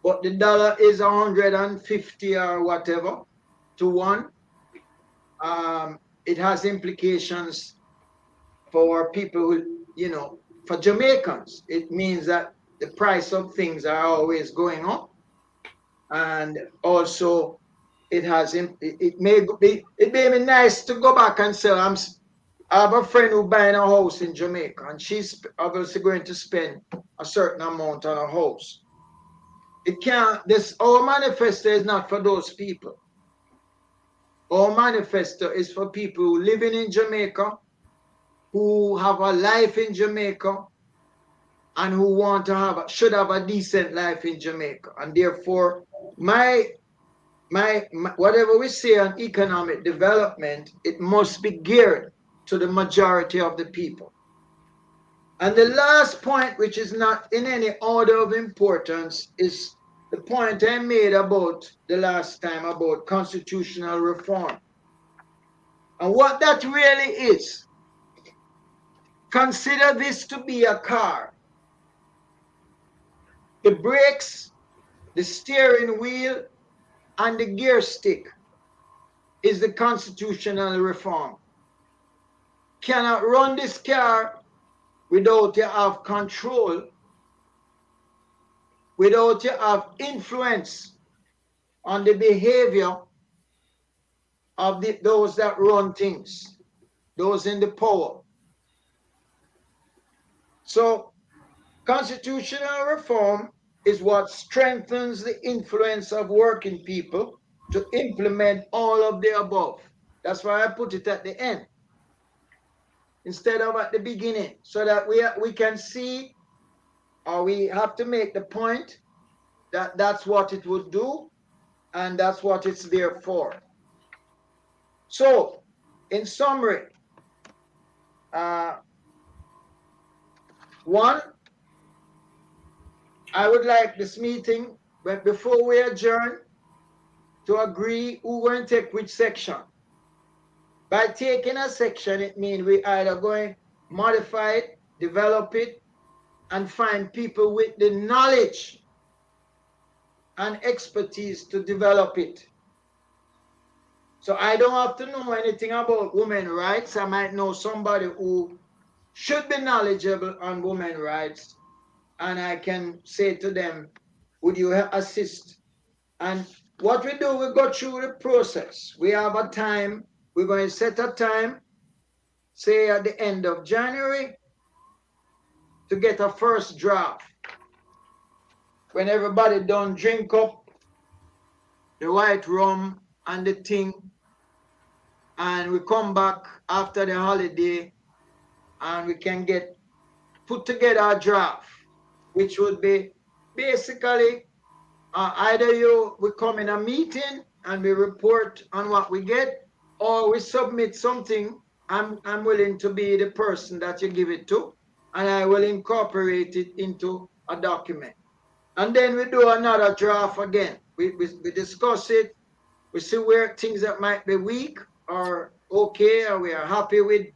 Speaker 4: but the dollar is 150 or whatever to one. It has implications for people who, for Jamaicans. It means that the price of things are always going up, and also it may be nice to go back and say, I have a friend who buying a house in Jamaica, and she's obviously going to spend a certain amount on a house. Our manifesto is not for those people. Our manifesto is for people who living in Jamaica, who have a life in Jamaica, and who should have a decent life in Jamaica. And therefore, my whatever we say on economic development, it must be geared to the majority of the people. And the last point, which is not in any order of importance, is the point I made about the last time about constitutional reform. And what that really is, consider this to be a car. The brakes, the steering wheel, and the gear stick is the constitutional reform. Cannot run this car without you have control, without you have influence on the behavior of those that run things, those in the power. So constitutional reform is what strengthens the influence of working people to implement all of the above. That's why I put it at the end instead of at the beginning, so that we can see, or we have to make the point that that's what it would do, and that's what it's there for. So, in summary, one, I would like this meeting, but before we adjourn, to agree who going to take which section. By taking a section, it means we either going to modify it, develop it, and find people with the knowledge and expertise to develop it. So I don't have to know anything about women's rights. I might know somebody who should be knowledgeable on women's rights, and I can say to them, would you assist? And what we do, we go through the process. We have a time, we're going to set a time, say at the end of January, to get a first draft. When everybody done drink up the white rum and the thing, and we come back after the holiday, and we can put together a draft, which would be basically either we come in a meeting and we report on what we get, or we submit something. I'm willing to be the person that you give it to, and I will incorporate it into a document. And then we do another draft again. We discuss it. We see where things that might be weak or okay, or we are happy with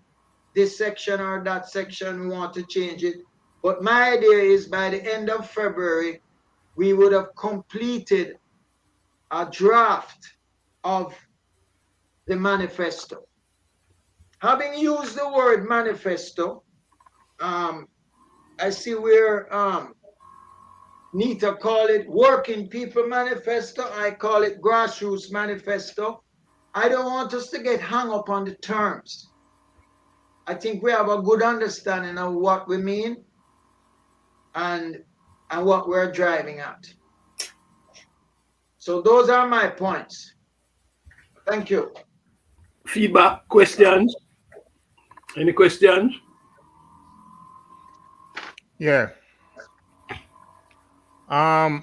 Speaker 4: this section or that section, we want to change it. But my idea is by the end of February, we would have completed a draft of the manifesto. Having used the word manifesto, I see where Nita call it Working People Manifesto. I call it Grassroots Manifesto. I don't want us to get hung up on the terms. I think we have a good understanding of what we mean and what we're driving at. So those are my points. Thank you.
Speaker 1: Feedback, questions? Any questions?
Speaker 6: Yeah. A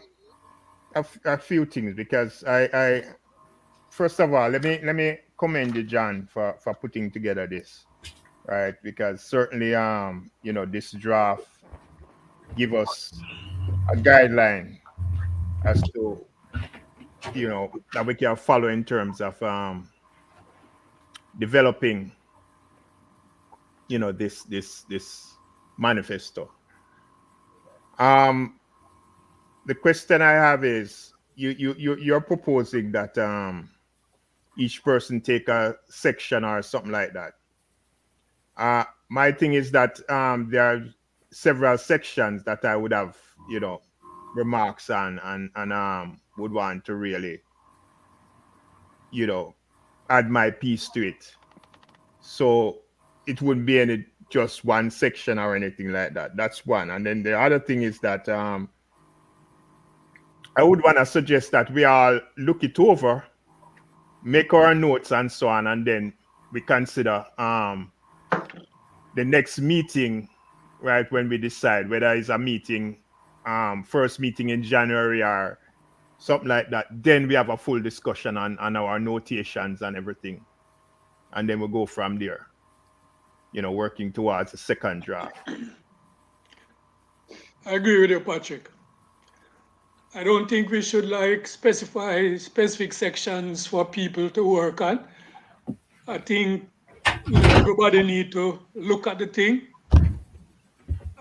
Speaker 6: few things, because I first of all, let me commend you, John, for putting together this, right? Because certainly this draft give us a guideline as to that we can follow in terms of developing this manifesto. The question I have is, you're proposing that each person take a section or something like that. My thing is that there are several sections that I would have remarks on and would want to really add my piece to it. So it wouldn't be any just one section or anything like that. That's one. And then the other thing is that I would want to suggest that we all look it over, make our notes and so on, and then we consider the next meeting, right, when we decide whether it's a meeting, first meeting in January or something like that. Then we have a full discussion on our notations and everything. And then we'll go from there, working towards a second draft.
Speaker 2: I agree with you, Patrick. I don't think we should specify specific sections for people to work on. I think everybody need to look at the thing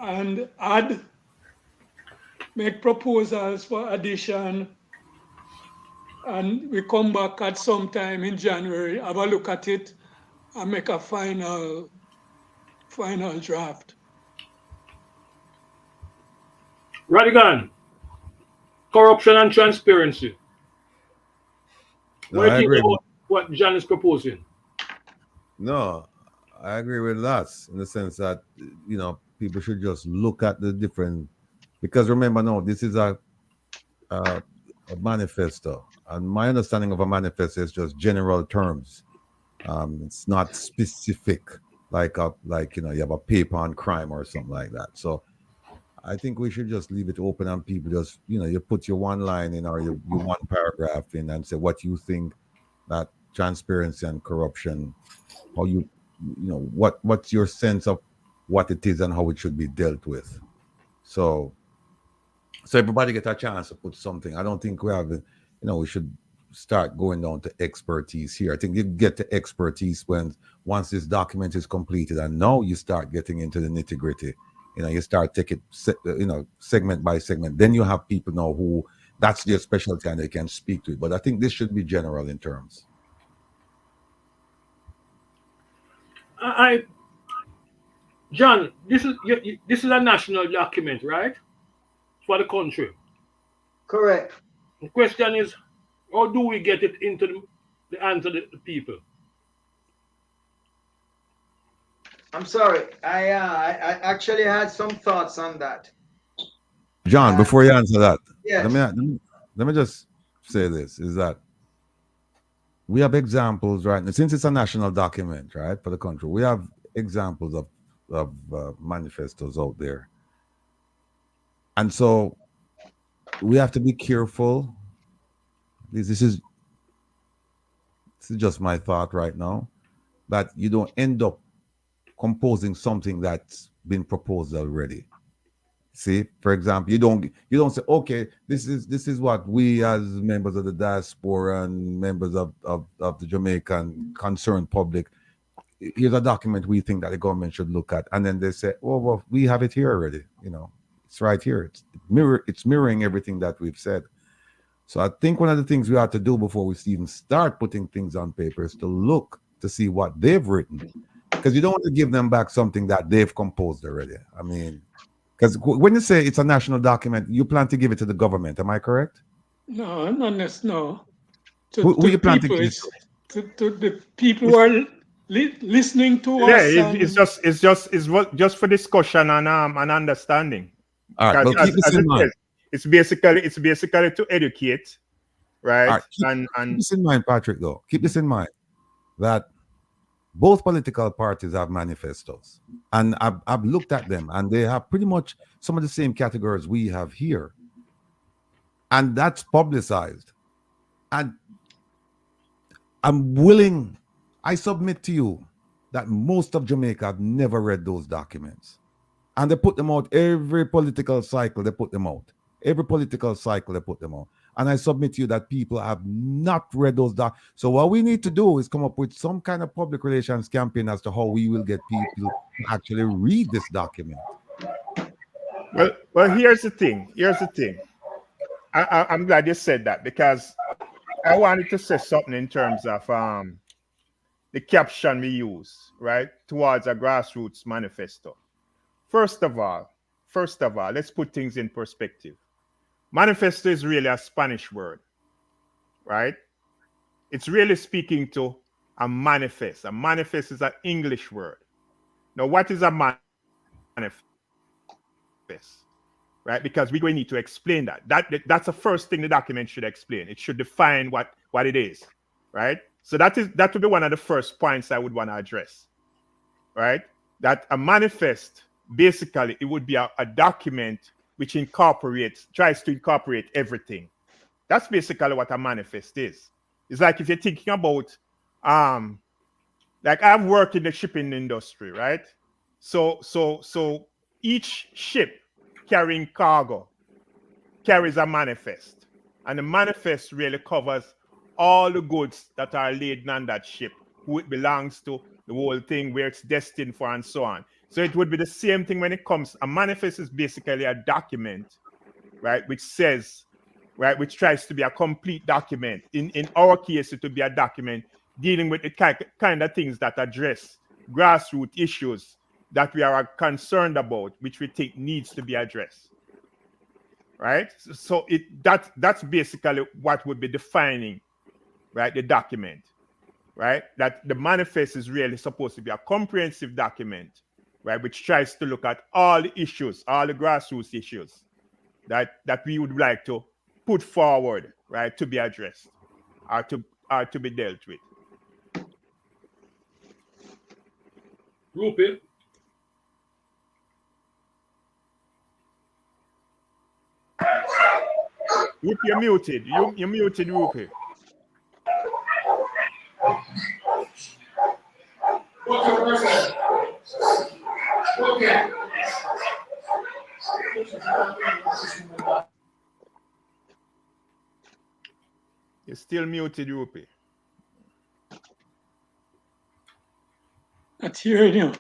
Speaker 2: and make proposals for addition, and we come back at some time in January, have a look at it, and make a final draft.
Speaker 1: Radigan, corruption and transparency.
Speaker 7: No,
Speaker 1: What do
Speaker 7: I
Speaker 1: you
Speaker 7: agree.
Speaker 1: think about what John is proposing?
Speaker 7: No, I agree with lots in the sense that people should just look at the different, because remember, no, this is a manifesto, and my understanding of a manifesto is just general terms. It's not specific, like you have a paper on crime or something like that. So I think we should just leave it open, and people just you put your one line in or your one paragraph in and say what you think that transparency and corruption, how what's your sense of what it is and how it should be dealt with. So everybody get a chance to put something. I don't think we have, we should start going down to expertise here. I think you get to expertise once this document is completed, and now you start getting into the nitty gritty. You start taking segment by segment. Then you have people know who that's their specialty and they can speak to it. But I think this should be general in terms.
Speaker 1: John, this is a national document, right? For the country.
Speaker 4: Correct.
Speaker 1: The question is, how do we get it into the hands of the people?
Speaker 4: I'm sorry. I actually had some thoughts on that.
Speaker 7: John, before you answer that,
Speaker 4: yes.
Speaker 7: let me just say this, is that we have examples, right? Since it's a national document, right, for the country, we have examples of manifestos out there. And so we have to be careful. This is just my thought right now, that you don't end up composing something that's been proposed already. See, for example, you don't say, okay, this is what we as members of the diaspora and members of the Jamaican concerned public, here's a document we think that the government should look at, and then they say, oh well, we have it here already. It's right here. It's mirroring everything that we've said. So I think one of the things we have to do before we even start putting things on paper is to look to see what they've written, because you don't want to give them back something that they've composed already. I mean, because when you say it's a national document, you plan to give it to the government. Am I correct?
Speaker 2: No, not necessarily. No.
Speaker 7: Who you plan to give it
Speaker 2: to the people who are listening to
Speaker 6: Yeah,
Speaker 2: us.
Speaker 6: just for discussion and understanding.
Speaker 7: All right,
Speaker 6: Because
Speaker 7: well, keep this
Speaker 6: as
Speaker 7: in
Speaker 6: it
Speaker 7: mind.
Speaker 6: says, it's basically to educate,
Speaker 7: All
Speaker 6: right?
Speaker 7: right, keep
Speaker 6: And
Speaker 7: this in mind, Patrick, though. Keep this in mind that both political parties have manifestos. And I've looked at them, and they have pretty much some of the same categories we have here. And that's publicized. And I submit to you that most of Jamaica have never read those documents. And they put them out every political cycle, they put them out. Every political cycle, they put them out. And I submit to you that people have not read those documents. So what we need to do is come up with some kind of public relations campaign as to how we will get people to actually read this document.
Speaker 6: well, here's the thing. I'm glad you said that, because I wanted to say something in terms of the caption we use, right, towards a grassroots manifesto. First of all, let's put things in perspective. Manifesto is really a Spanish word, right? It's really speaking to a manifest. A manifest is an English word. Now, what is a manifest? Right? Because we need to explain that. That's the first thing the document should explain. It should define what it is, right? So that would be one of the first points I would want to address, right? That a manifest, basically, it would be a document which tries to incorporate everything. That's basically what a manifest is. It's like if you're thinking about, like I've worked in the shipping industry, right? So each ship carrying cargo carries a manifest, and the manifest really covers all the goods that are laden on that ship, who it belongs to, the whole thing, where it's destined for, and so on. So it would be the same thing when it comes. A manifest is basically a document, right, which says, right, which tries to be a complete document. In our case, it would be a document dealing with the kind of things that address grassroots issues that we are concerned about, which we think needs to be addressed, right? So that's basically what would be defining, right, the document, right? That the manifest is really supposed to be a comprehensive document, right, which tries to look at all the issues, all the grassroots issues that we would like to put forward, right, to be addressed or to be dealt with.
Speaker 1: Rupert.
Speaker 6: Rupi, you're muted. You're muted, Rupi.
Speaker 1: Okay.
Speaker 6: You're still muted, Rupi.
Speaker 2: That's hearing you.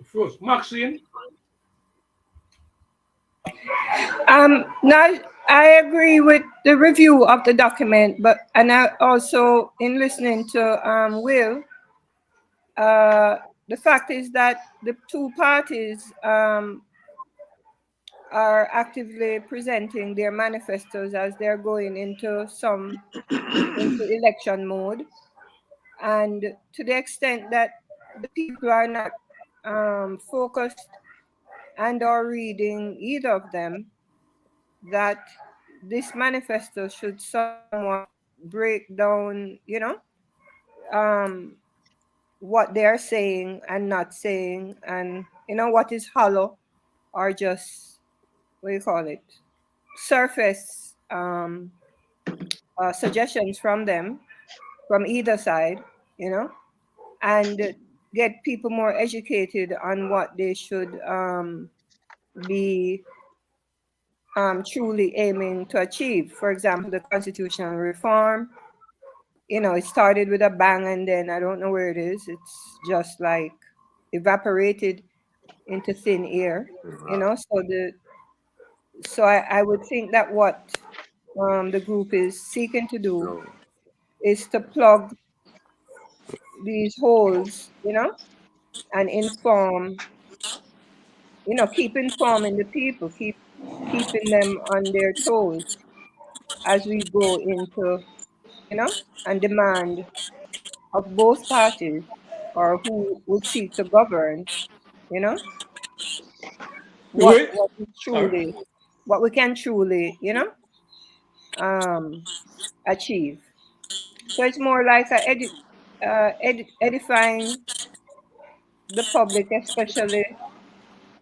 Speaker 1: First, Maxine.
Speaker 3: Now I agree with the review of the document, and I also, in listening to Will, the fact is that the two parties are actively presenting their manifestos as they're going into election mode, and to the extent that the people are not focused and are reading either of them, that this manifesto should somewhat break down, what they're saying and not saying, and what is hollow, or just, what do you call it, surface suggestions from them, from either side, and get people more educated on what they should be truly aiming to achieve. For example, the constitutional reform, it started with a bang, and then I don't know where it is. It's just like evaporated into thin air, So I would think that what the group is seeking to do is to plug these holes, and inform, keep informing the people, keeping them on their toes as we go into, and demand of both parties or who would seek to govern, you know,
Speaker 2: Wait,
Speaker 3: what we
Speaker 2: sorry.
Speaker 3: truly, what we can truly, um, achieve. So it's more like edifying the public, especially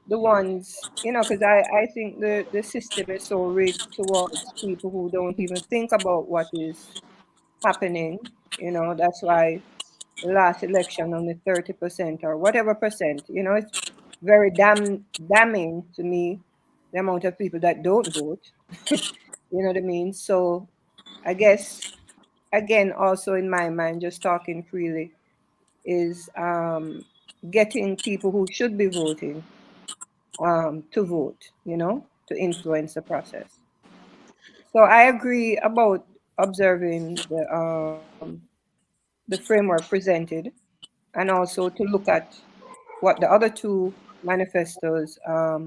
Speaker 3: the ones, because I think the system is so rigged towards people who don't even think about what is happening. That's why the last election only 30% or whatever percent, it's very damning to me, the amount of people that don't vote. You know what I mean? So I guess, again, also in my mind, just talking freely, is getting people who should be voting to vote, to influence the process. So I agree about observing the framework presented, and also to look at what the other two manifestos uh,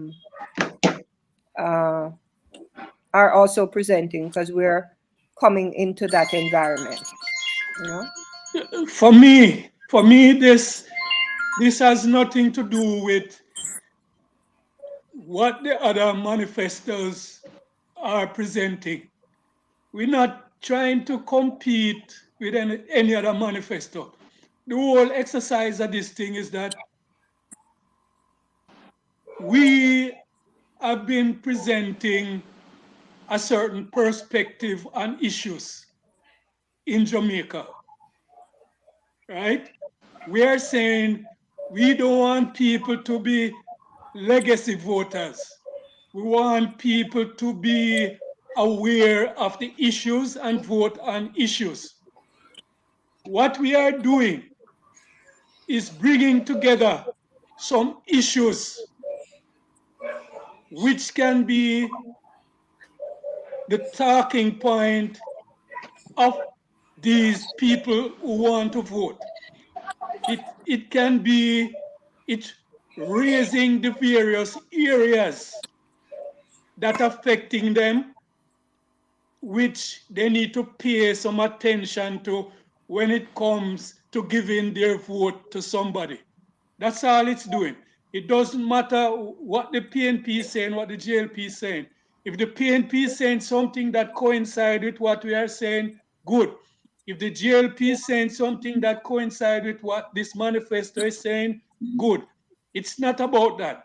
Speaker 3: are also presenting, because we're coming into that environment, you know.
Speaker 2: For me, this has nothing to do with what the other manifestos are presenting. We're not trying to compete with any other manifesto. The whole exercise of this thing is that we have been presenting a certain perspective on issues in Jamaica, right? We are saying we don't want people to be legacy voters. We want people to be aware of the issues and vote on issues. What we are doing is bringing together some issues which can be the talking point of these people who want to vote. It can be it raising the various areas that affecting them, which they need to pay some attention to when it comes to giving their vote to somebody. That's all it's doing. It doesn't matter what the PNP is saying, what the JLP is saying. If the PNP is saying something that coincides with what we are saying, good. If the JLP is saying something that coincides with what this manifesto is saying, good. It's not about that.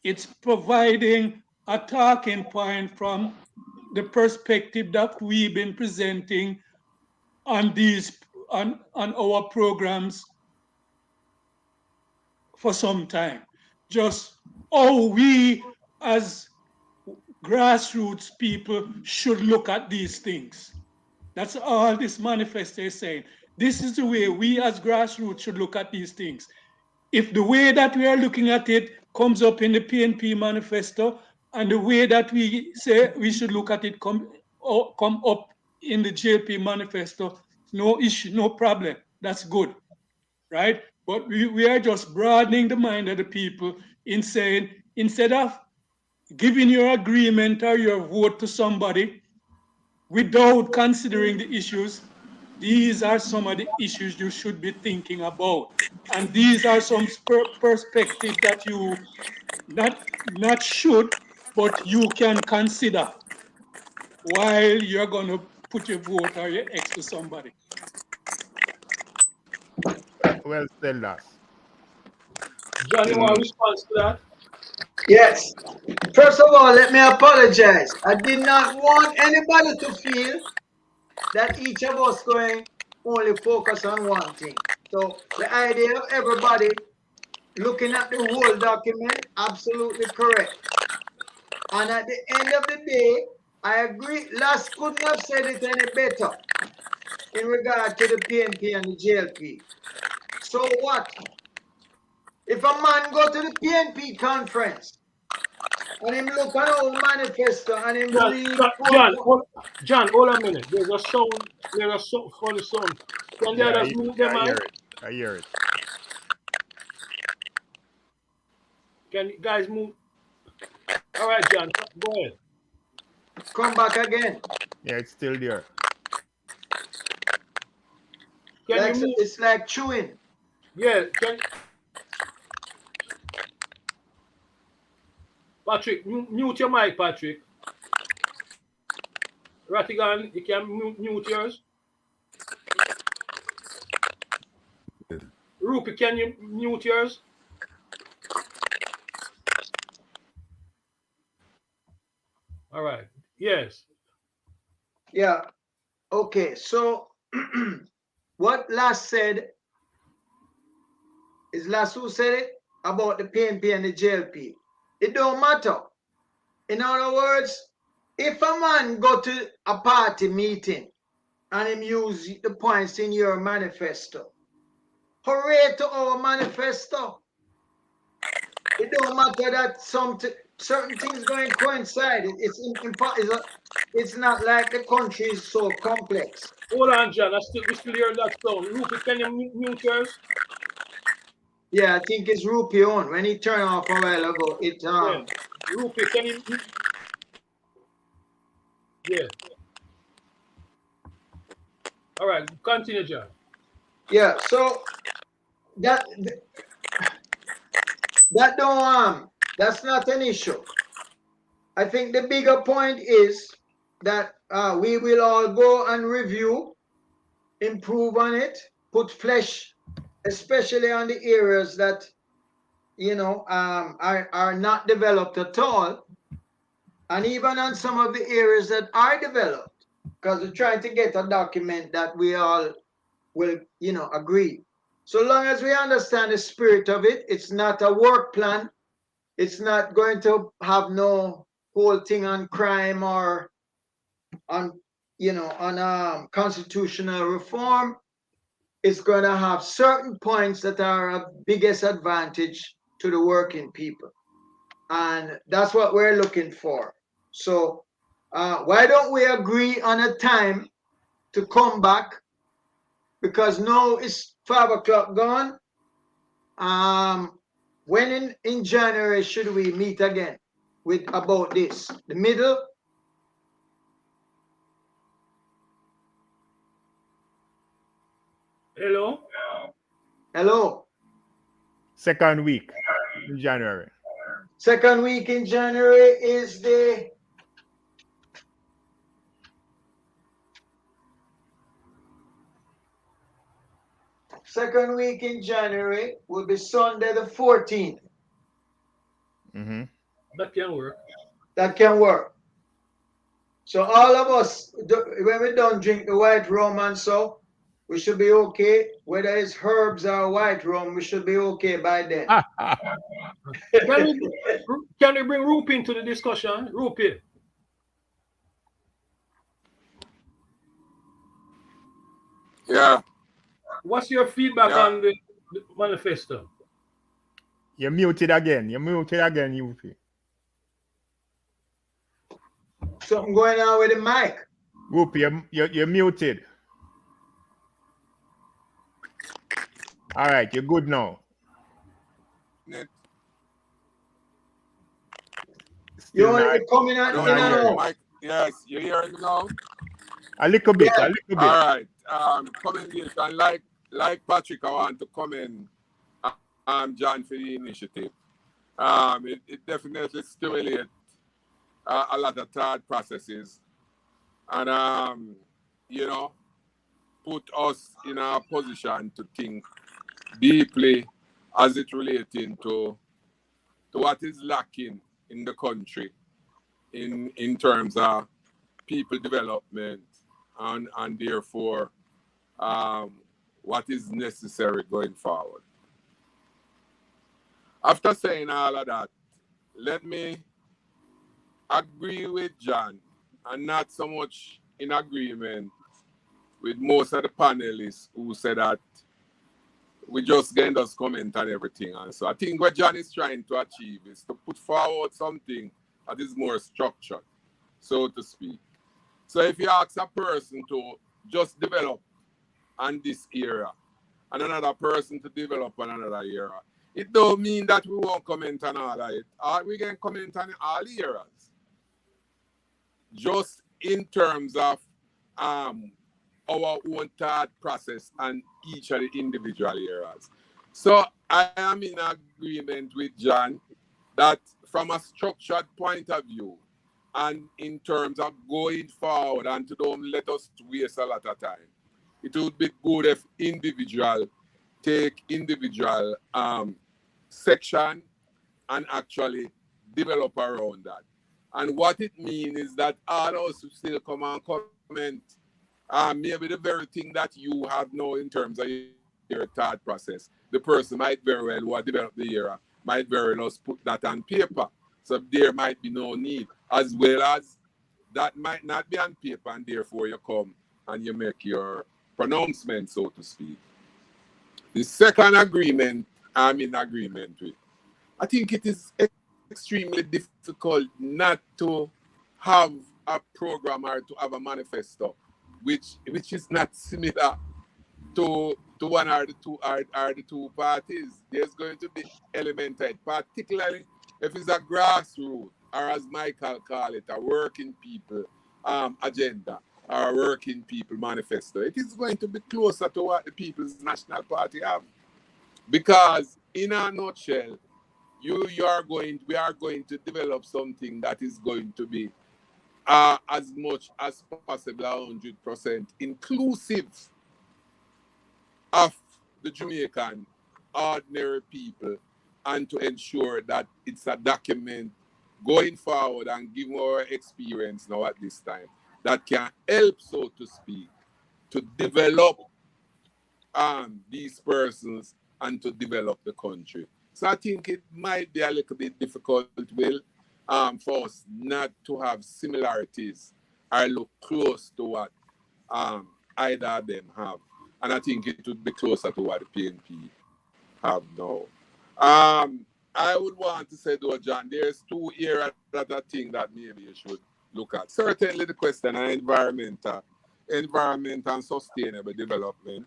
Speaker 2: It's providing a talking point from the perspective that we've been presenting on on our programs for some time. Just how we as grassroots people should look at these things. That's all this manifesto is saying. This is the way we as grassroots should look at these things. If the way that we are looking at it comes up in the PNP manifesto, and the way that we say we should look at it come up in the JP manifesto, no issue, no problem. That's good, right? But we are just broadening the mind of the people in saying, instead of giving your agreement or your vote to somebody without considering the issues, these are some of the issues you should be thinking about. And these are some perspectives that you not should, but you can consider while you're going to put your vote or your X to somebody.
Speaker 6: Well said, Las.
Speaker 1: John, you want to respond to that?
Speaker 4: Yes. First of all, let me apologize. I did not want anybody to feel that each of us going only focus on one thing. So the idea of everybody looking at the whole document, absolutely correct. And at the end of the day, I agree. Last couldn't have said it any better in regard to the PNP and the JLP. So what? If a man go to the PNP conference and him look at our manifesto and him
Speaker 1: John,
Speaker 4: read
Speaker 1: John, John, hold, John, hold a minute. There's a sound. There's a funny sound. Can the
Speaker 6: Yeah,
Speaker 1: others move their
Speaker 6: I hear
Speaker 1: mic?
Speaker 6: it. I hear it.
Speaker 1: Can you guys move? All right, John, go ahead.
Speaker 4: come back again.
Speaker 6: Yeah, it's still there.
Speaker 1: Can you move?
Speaker 4: it's like chewing.
Speaker 1: Yeah, Patrick, mute your mic, Patrick. Ratigan, you can mute yours. Rupi, can you mute yours? All right. Yes.
Speaker 4: Yeah. Okay. So what Lass said is Lass who said it about the PNP and the JLP. It don't matter. In other words, if a man go to a party meeting and him use the points in your manifesto, hooray to our manifesto. It don't matter that certain things going to coincide. It's not like the country is so complex.
Speaker 1: Hold on, John. We still hear that sound. Rupi, can you mute yours?
Speaker 4: Yeah, I think it's Rupee on. When he turned off a while ago, it
Speaker 1: Yeah. Rupi, can you? Yeah. All right. Continue, John.
Speaker 4: Yeah. So that don't that's not an issue. I think the bigger point is that we will all go and review, improve on it, put flesh, especially on the areas that are not developed at all, and even on some of the areas that are developed, because we're trying to get a document that we all will agree. So long as we understand the spirit of it, it's not a work plan. It's not going to have no whole thing on crime or on constitutional reform. It's going to have certain points that are of biggest advantage to the working people. And that's what we're looking for. So why don't we agree on a time to come back? Because now it's 5 o'clock gone. When in January should we meet again with about this? The middle?
Speaker 1: Hello?
Speaker 4: Hello?
Speaker 6: Second week in January.
Speaker 4: Second week in January is the second week in January will be Sunday the 14th.
Speaker 6: Mm-hmm.
Speaker 1: That can work.
Speaker 4: That can work. So all of us, when we don't drink the white rum and so, we should be okay. Whether it's herbs or white rum, we should be okay by then.
Speaker 1: Can we bring Rupi into the discussion? Rupi.
Speaker 5: Yeah.
Speaker 1: What's your feedback on the manifesto?
Speaker 6: You're muted again. Rupi.
Speaker 4: Something going on with the mic.
Speaker 6: Rupi, you're muted. All right, you're good now.
Speaker 4: You only coming on in and out.
Speaker 5: Yes, you hear it now?
Speaker 6: A little bit.
Speaker 5: All right. Commendation, like Patrick, I want to commend John for the initiative. It definitely stimulates a lot of thought processes, and put us in a position to think deeply as it relating to what is lacking in the country in terms of people development and therefore what is necessary going forward. After saying all of that, let me agree with John and not so much in agreement with most of the panelists who said that we just get us comment on everything. And so I think what John is trying to achieve is to put forward something that is more structured, so to speak. So if you ask a person to just develop on this era and another person to develop on another era, it don't mean that we won't comment on all of it. We can comment on all eras. Just in terms of our own thought process and each of the individual areas. So I am in agreement with John that from a structured point of view and in terms of going forward and to don't let us waste a lot of time, it would be good if individual take individual section and actually develop around that. And what it means is that all of us still come and comment maybe the very thing that you have now in terms of your thought process. The person might very well who have developed the era might very well just put that on paper. So there might be no need, as well as that might not be on paper, and therefore you come and you make your pronouncement, so to speak. The second agreement I'm in agreement with. I think it is extremely difficult not to have a program or to have a manifesto which is not similar to one or the two parties. There's going to be elemented, particularly if it's a grassroots, or as Michael call it, a working people agenda or a working people manifesto. It is going to be closer to what the People's National Party have. Because in a nutshell, we are going to develop something that is going to be as much as possible 100% inclusive of the Jamaican ordinary people, and to ensure that it's a document going forward and give our experience now at this time that can help, so to speak, to develop these persons and to develop the country. So I think it might be a little bit difficult, Will, for us not to have similarities or look close to what either of them have. And I think it would be closer to what the PNP have now. I would want to say, though, John, there's two areas that I think that maybe you should look at. Certainly the question of environment and sustainable development.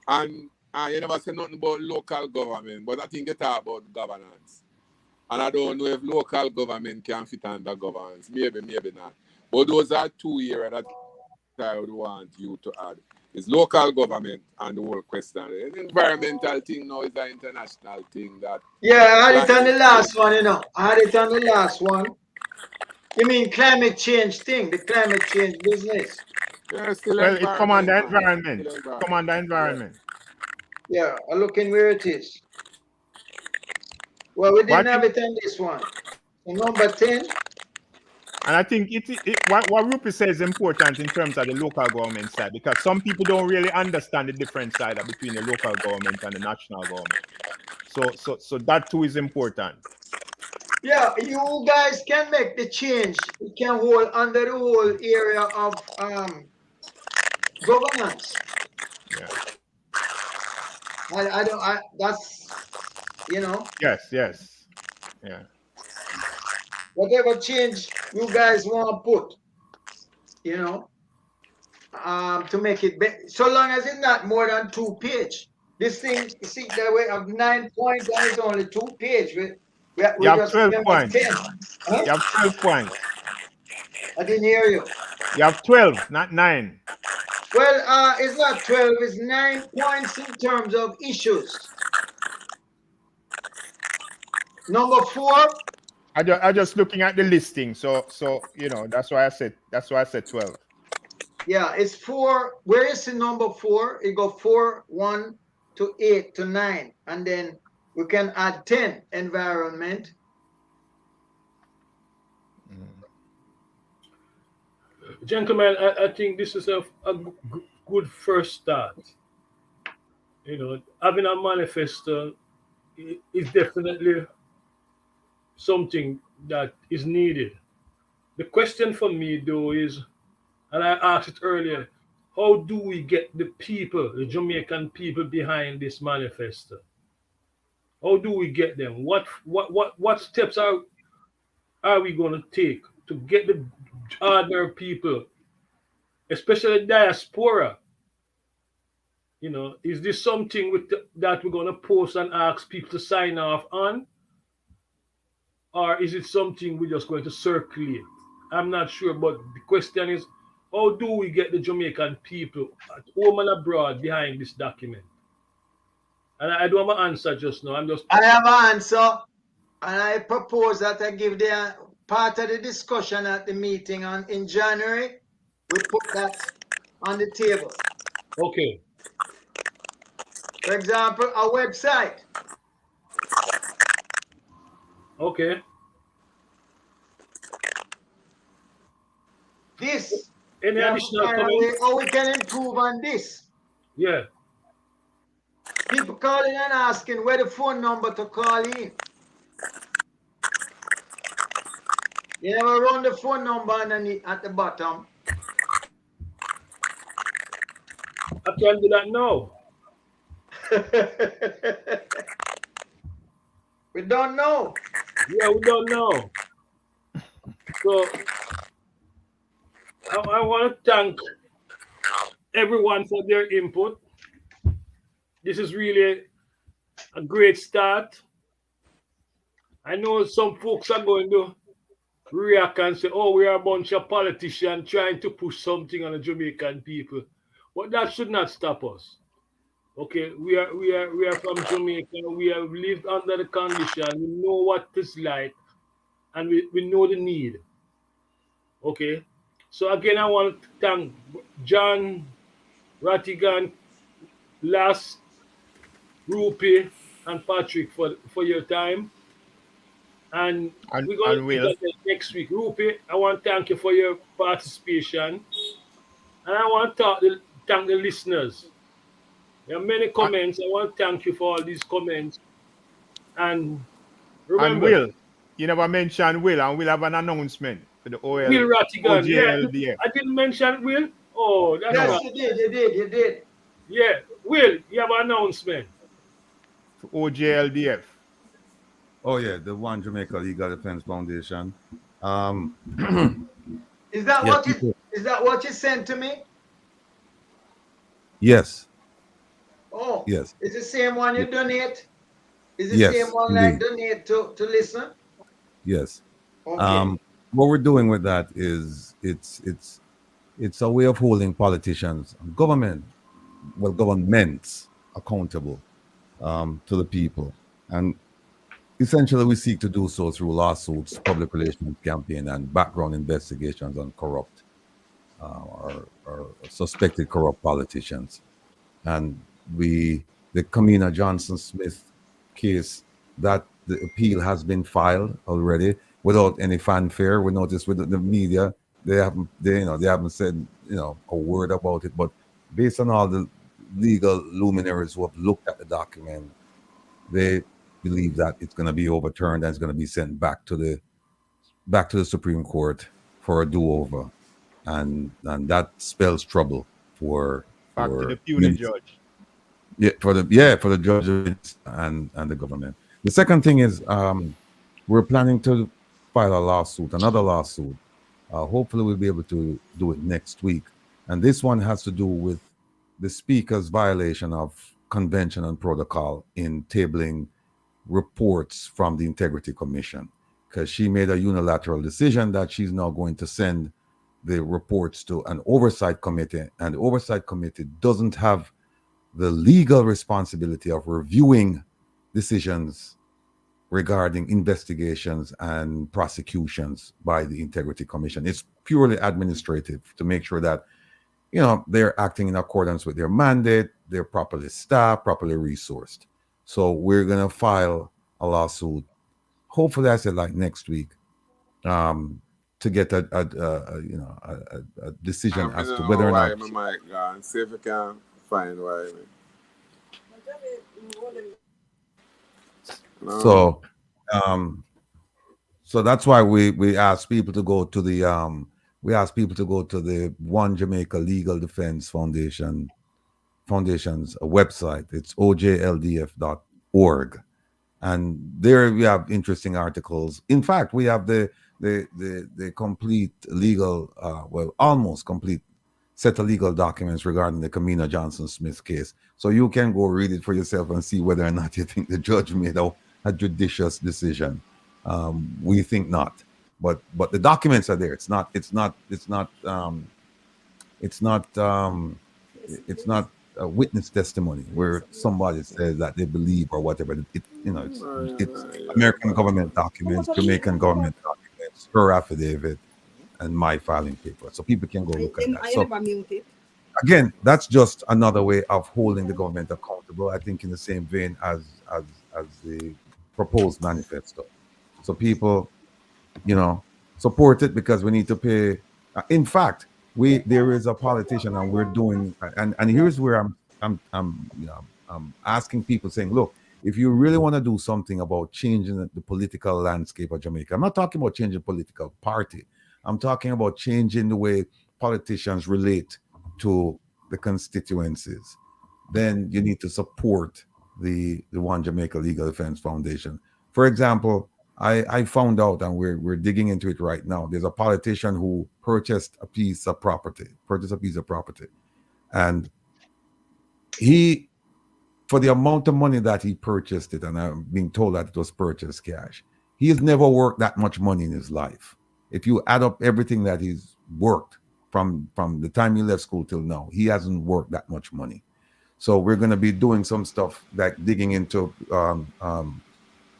Speaker 5: And you never say nothing about local government, but I think you talk about governance. And I don't know if local government can fit under governance. Maybe not. But those are two areas that I would want you to add. Is local government and the whole question. The environmental thing now is an international thing that...
Speaker 4: Yeah, I had it on the last one, you know. I had it on the last one. You mean climate change thing, the climate change business?
Speaker 5: Yeah, still
Speaker 6: Well, it come on the
Speaker 5: environment.
Speaker 6: environment. Come on the environment.
Speaker 4: Yeah, I'm looking where it is. Well, we didn't have it on this one. So number 10.
Speaker 6: And I think what Rupi says is important in terms of the local government side, because some people don't really understand the difference side between the local government and the national government. So that too is important.
Speaker 4: Yeah, you guys can make the change. You can hold under the whole area of governance.
Speaker 6: Yeah.
Speaker 4: That's, you know.
Speaker 6: Yes. Yeah.
Speaker 4: Whatever change you guys want to put, you know, to make it better. So long as it's not more than 2 pages. This thing, you see, that way of 9 points, and it's only 2 pages. We
Speaker 6: You have
Speaker 4: just
Speaker 6: 12 points.
Speaker 4: 10. Huh?
Speaker 6: You have 12 points.
Speaker 4: I didn't hear you.
Speaker 6: You have 12, not 9.
Speaker 4: Well, it's not 12, it's 9 points in terms of issues. Number 4.
Speaker 6: I just looking at the listing, so you know, that's why I said 12.
Speaker 4: Yeah, it's 4. Where is the number 4? It go 4, 1 to 8 to 9, and then we can add 10 environment.
Speaker 1: Gentlemen, I think this is a good first start. You know, having a manifesto is definitely something that is needed. The question for me, though, is, and I asked it earlier, how do we get the people, the Jamaican people, behind this manifesto? How do we get them? What steps are we going to take to get the other people, especially diaspora? You know, is this something that we're going to post and ask people to sign off on? Or is it something we're just going to circulate? I'm not sure, but the question is, How do we get the Jamaican people at home and abroad behind this document? And I don't have an answer just now. I'm just
Speaker 4: I have an answer, and I propose that I give the part of the discussion at the meeting in January. We put that on the table.
Speaker 1: okay.
Speaker 4: For example, a website.
Speaker 1: Okay.
Speaker 4: This.
Speaker 1: Any additional comments?
Speaker 4: How we can improve on this.
Speaker 1: Yeah.
Speaker 4: People calling and asking where the phone number to call in. You never run the phone number underneath at the bottom.
Speaker 1: I can do that now.
Speaker 4: We don't know.
Speaker 1: Yeah, we don't know. So I want to thank everyone for their input. This is really a great start. I know some folks are going to react and say, oh, we are a bunch of politicians trying to push something on the Jamaican people. But that should not stop us. Okay, we are from Jamaica. We have lived under the condition. We know what it's like, and we know the need. Okay. So again, I want to thank John, Ratigan, Las, Rupi, and Patrick for your time. And we're going to do that next week. Rupi, I want to thank you for your participation. And I want to thank the listeners. There are many comments. I want to thank you for all these comments. And remember,
Speaker 6: and Will, you never mentioned Will, and we'll have an announcement for the OL.
Speaker 1: Will Ratigan.
Speaker 6: OJLDF.
Speaker 1: I didn't mention Will. Oh, that's
Speaker 4: yes,
Speaker 1: right.
Speaker 4: You did.
Speaker 1: Yeah, Will, you have an announcement.
Speaker 6: For OJLDF.
Speaker 7: Oh yeah, the One Jamaica Legal Defense Foundation.
Speaker 4: Is that what you sent to me?
Speaker 7: Yes.
Speaker 4: Oh,
Speaker 7: yes.
Speaker 4: It's the same one you donate? Is it
Speaker 7: yes,
Speaker 4: the same one
Speaker 7: indeed.
Speaker 4: like donate to listen?
Speaker 7: Yes.
Speaker 4: Okay.
Speaker 7: What we're doing with that is it's a way of holding politicians, governments accountable to the people. And essentially we seek to do so through lawsuits, public relations campaign, and background investigations on corrupt or suspected corrupt politicians. And the Kamina Johnson Smith case, that the appeal has been filed already without any fanfare. We noticed with the media, they haven't said a word about it. But based on all the legal luminaries who have looked at the document, they believe that it's going to be overturned and it's going to be sent back to the Supreme Court for a do-over, and that spells trouble for
Speaker 6: the puny judge.
Speaker 7: Yeah, for the judges and the government. The second thing is we're planning to file another lawsuit. Hopefully we'll be able to do it next week. And this one has to do with the Speaker's violation of convention and protocol in tabling reports from the Integrity Commission, because she made a unilateral decision that she's now going to send the reports to an oversight committee, and the oversight committee doesn't have the legal responsibility of reviewing decisions regarding investigations and prosecutions by the Integrity Commission. It's purely administrative to make sure that they're acting in accordance with their mandate, they're properly staffed, properly resourced. So we're gonna file a lawsuit, hopefully I said like next week, to get a decision as to whether or not.
Speaker 5: See if I can find why.
Speaker 7: No. So that's why we ask people to go to the One Jamaica Legal Defense Foundation's website. It's ojldf.org, and there we have interesting articles. In fact, we have the complete legal, almost complete set of legal documents regarding the Kamina Johnson Smith case. So you can go read it for yourself and see whether or not you think the judge made a judicious decision. We think not, but the documents are there. It's not It's not a witness testimony where somebody says that they believe or whatever. It's American government documents, Jamaican government documents, her affidavit, and my filing paper. So people can go look at that. So again, that's just another way of holding the government accountable. I think in the same vein as the proposed manifesto. So people, support it because we need to pay. In fact, there is a politician, and we're doing, and here's where I'm asking people, saying, look, if you really want to do something about changing the political landscape of Jamaica, I'm not talking about changing political party. I'm talking about changing the way politicians relate to the constituencies. Then you need to support the One Jamaica Legal Defense Foundation. For example, I found out, and we're digging into it right now. There's a politician who purchased a piece of property, and he, for the amount of money that he purchased it, and I'm being told that it was purchased cash, he has never worked that much money in his life. If you add up everything that he's worked from the time he left school till now, he hasn't worked that much money. So we're going to be doing some stuff like digging into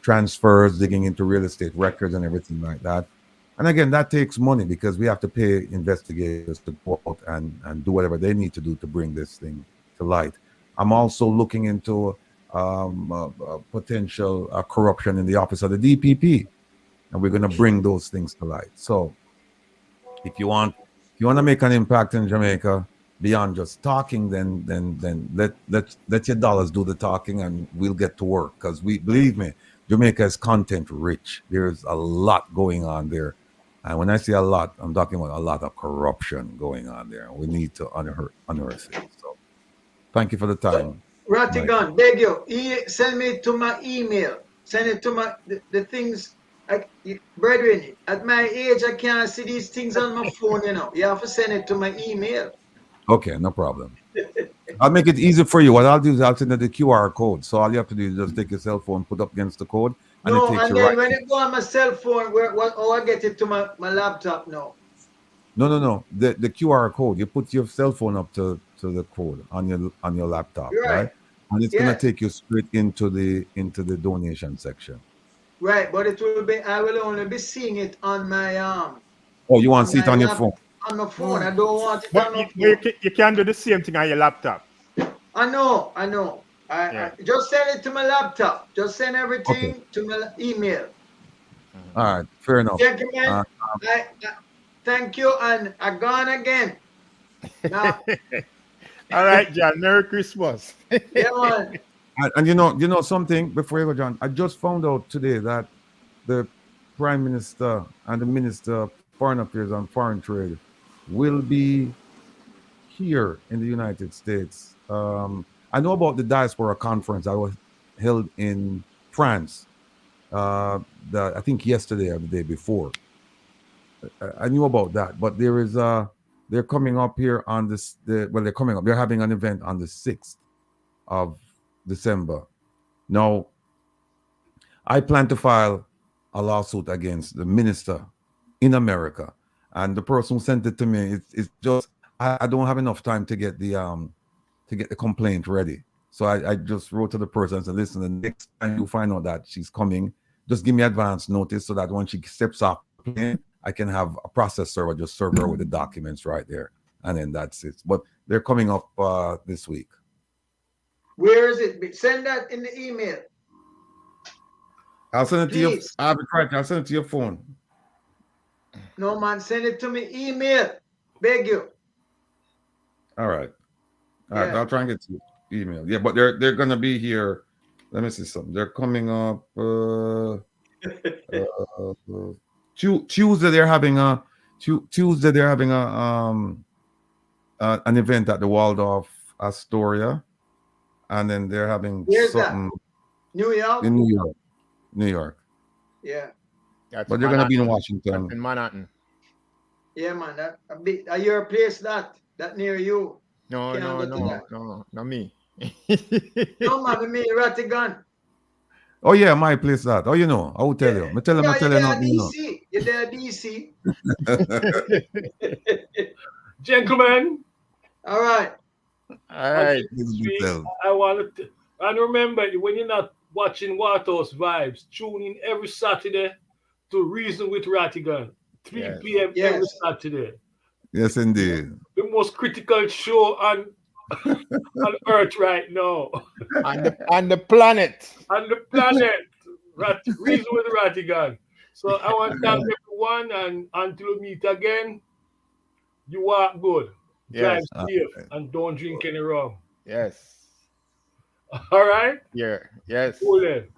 Speaker 7: transfers, digging into real estate records and everything like that. And again, that takes money because we have to pay investigators to go out and do whatever they need to do to bring this thing to light. I'm also looking into potential corruption in the office of the DPP, and we're going to bring those things to light. So if you want to make an impact in Jamaica beyond just talking, then let your dollars do the talking, and we'll get to work. Because believe me, Jamaica is content rich. There's a lot going on there. And when I say a lot, I'm talking about a lot of corruption going on there. And we need to unearth it. So thank you for the time.
Speaker 4: Ratigan, beg you, send me to my email. Send it to the things. Brethren, at my age, I can't see these things on my phone, You have to send it to my email.
Speaker 7: Okay, no problem. I'll make it easy for you. What I'll do is I'll send you the QR code. So all you have to do is just take your cell phone, put up against the code, and it takes you right.
Speaker 4: When it go on my cell phone, I get it to my laptop now?
Speaker 7: No. The QR code. You put your cell phone up to the code on your laptop, right? And it's gonna take you straight into the donation section.
Speaker 4: Right, but I will only be seeing it on my
Speaker 7: Oh, you want to see it on your phone?
Speaker 4: On my phone. I don't want it
Speaker 6: on my phone. You can do the same thing on your laptop.
Speaker 4: I know. I just send it to my laptop. Just send everything to my email.
Speaker 7: All right, fair enough.
Speaker 4: Gentlemen, thank you, and I'm gone again. Now,
Speaker 6: all right, John. Merry Christmas.
Speaker 4: Yeah, man.
Speaker 7: And you know something, before you go, John, I just found out today that the Prime Minister and the Minister of Foreign Affairs and Foreign Trade will be here in the United States. I know about the diaspora conference that was held in France, I think yesterday or the day before. I knew about that, but they're coming up here on this. They're coming up. They're having an event on the 6th of December. Now, I plan to file a lawsuit against the minister in America, and the person who sent it to me, it's just I don't have enough time to get the complaint ready. So I just wrote to the person and said, listen, the next time you find out that she's coming, just give me advance notice so that when she steps off the plane, I can have a process server just serve her with the documents right there, and then that's it. But they're coming up this week.
Speaker 4: Where is it? Send that in the email.
Speaker 7: I'll send it to you. I'll send it to your phone.
Speaker 4: No, man, send it to me email. Beg you.
Speaker 7: All right. I'll try and get to email. Yeah, but they're gonna be here. Let me see something. They're coming up Tuesday. They're having an event at the Waldorf Astoria, and then they're having something.
Speaker 4: New York.
Speaker 7: In New York.
Speaker 4: Yeah.
Speaker 7: But they're gonna be in Washington.
Speaker 6: In Manhattan.
Speaker 4: Yeah, man. Are your place that near you?
Speaker 6: No, not me.
Speaker 4: No, man, me Ratigan.
Speaker 7: Oh yeah, my place that. Oh, I will tell you. I tell you not
Speaker 4: DC. You're there, DC.
Speaker 1: Gentlemen,
Speaker 4: All right.
Speaker 6: All right.
Speaker 1: See, I want to, and remember, when you're not watching Waterhouse Vibes, tune in every Saturday to Reason with Ratigan, 3 p.m. every
Speaker 4: Yes.
Speaker 1: Saturday.
Speaker 7: Yes, indeed.
Speaker 1: The most critical show on on Earth right now,
Speaker 6: On the planet.
Speaker 1: on the planet. Reason with Ratigan. So I want to thank everyone, and until we meet again, you are good. Drive
Speaker 6: Yes.
Speaker 1: safe and don't drink any rum.
Speaker 6: Yes.
Speaker 1: All right?
Speaker 6: Yeah. Yes.
Speaker 1: Cool then.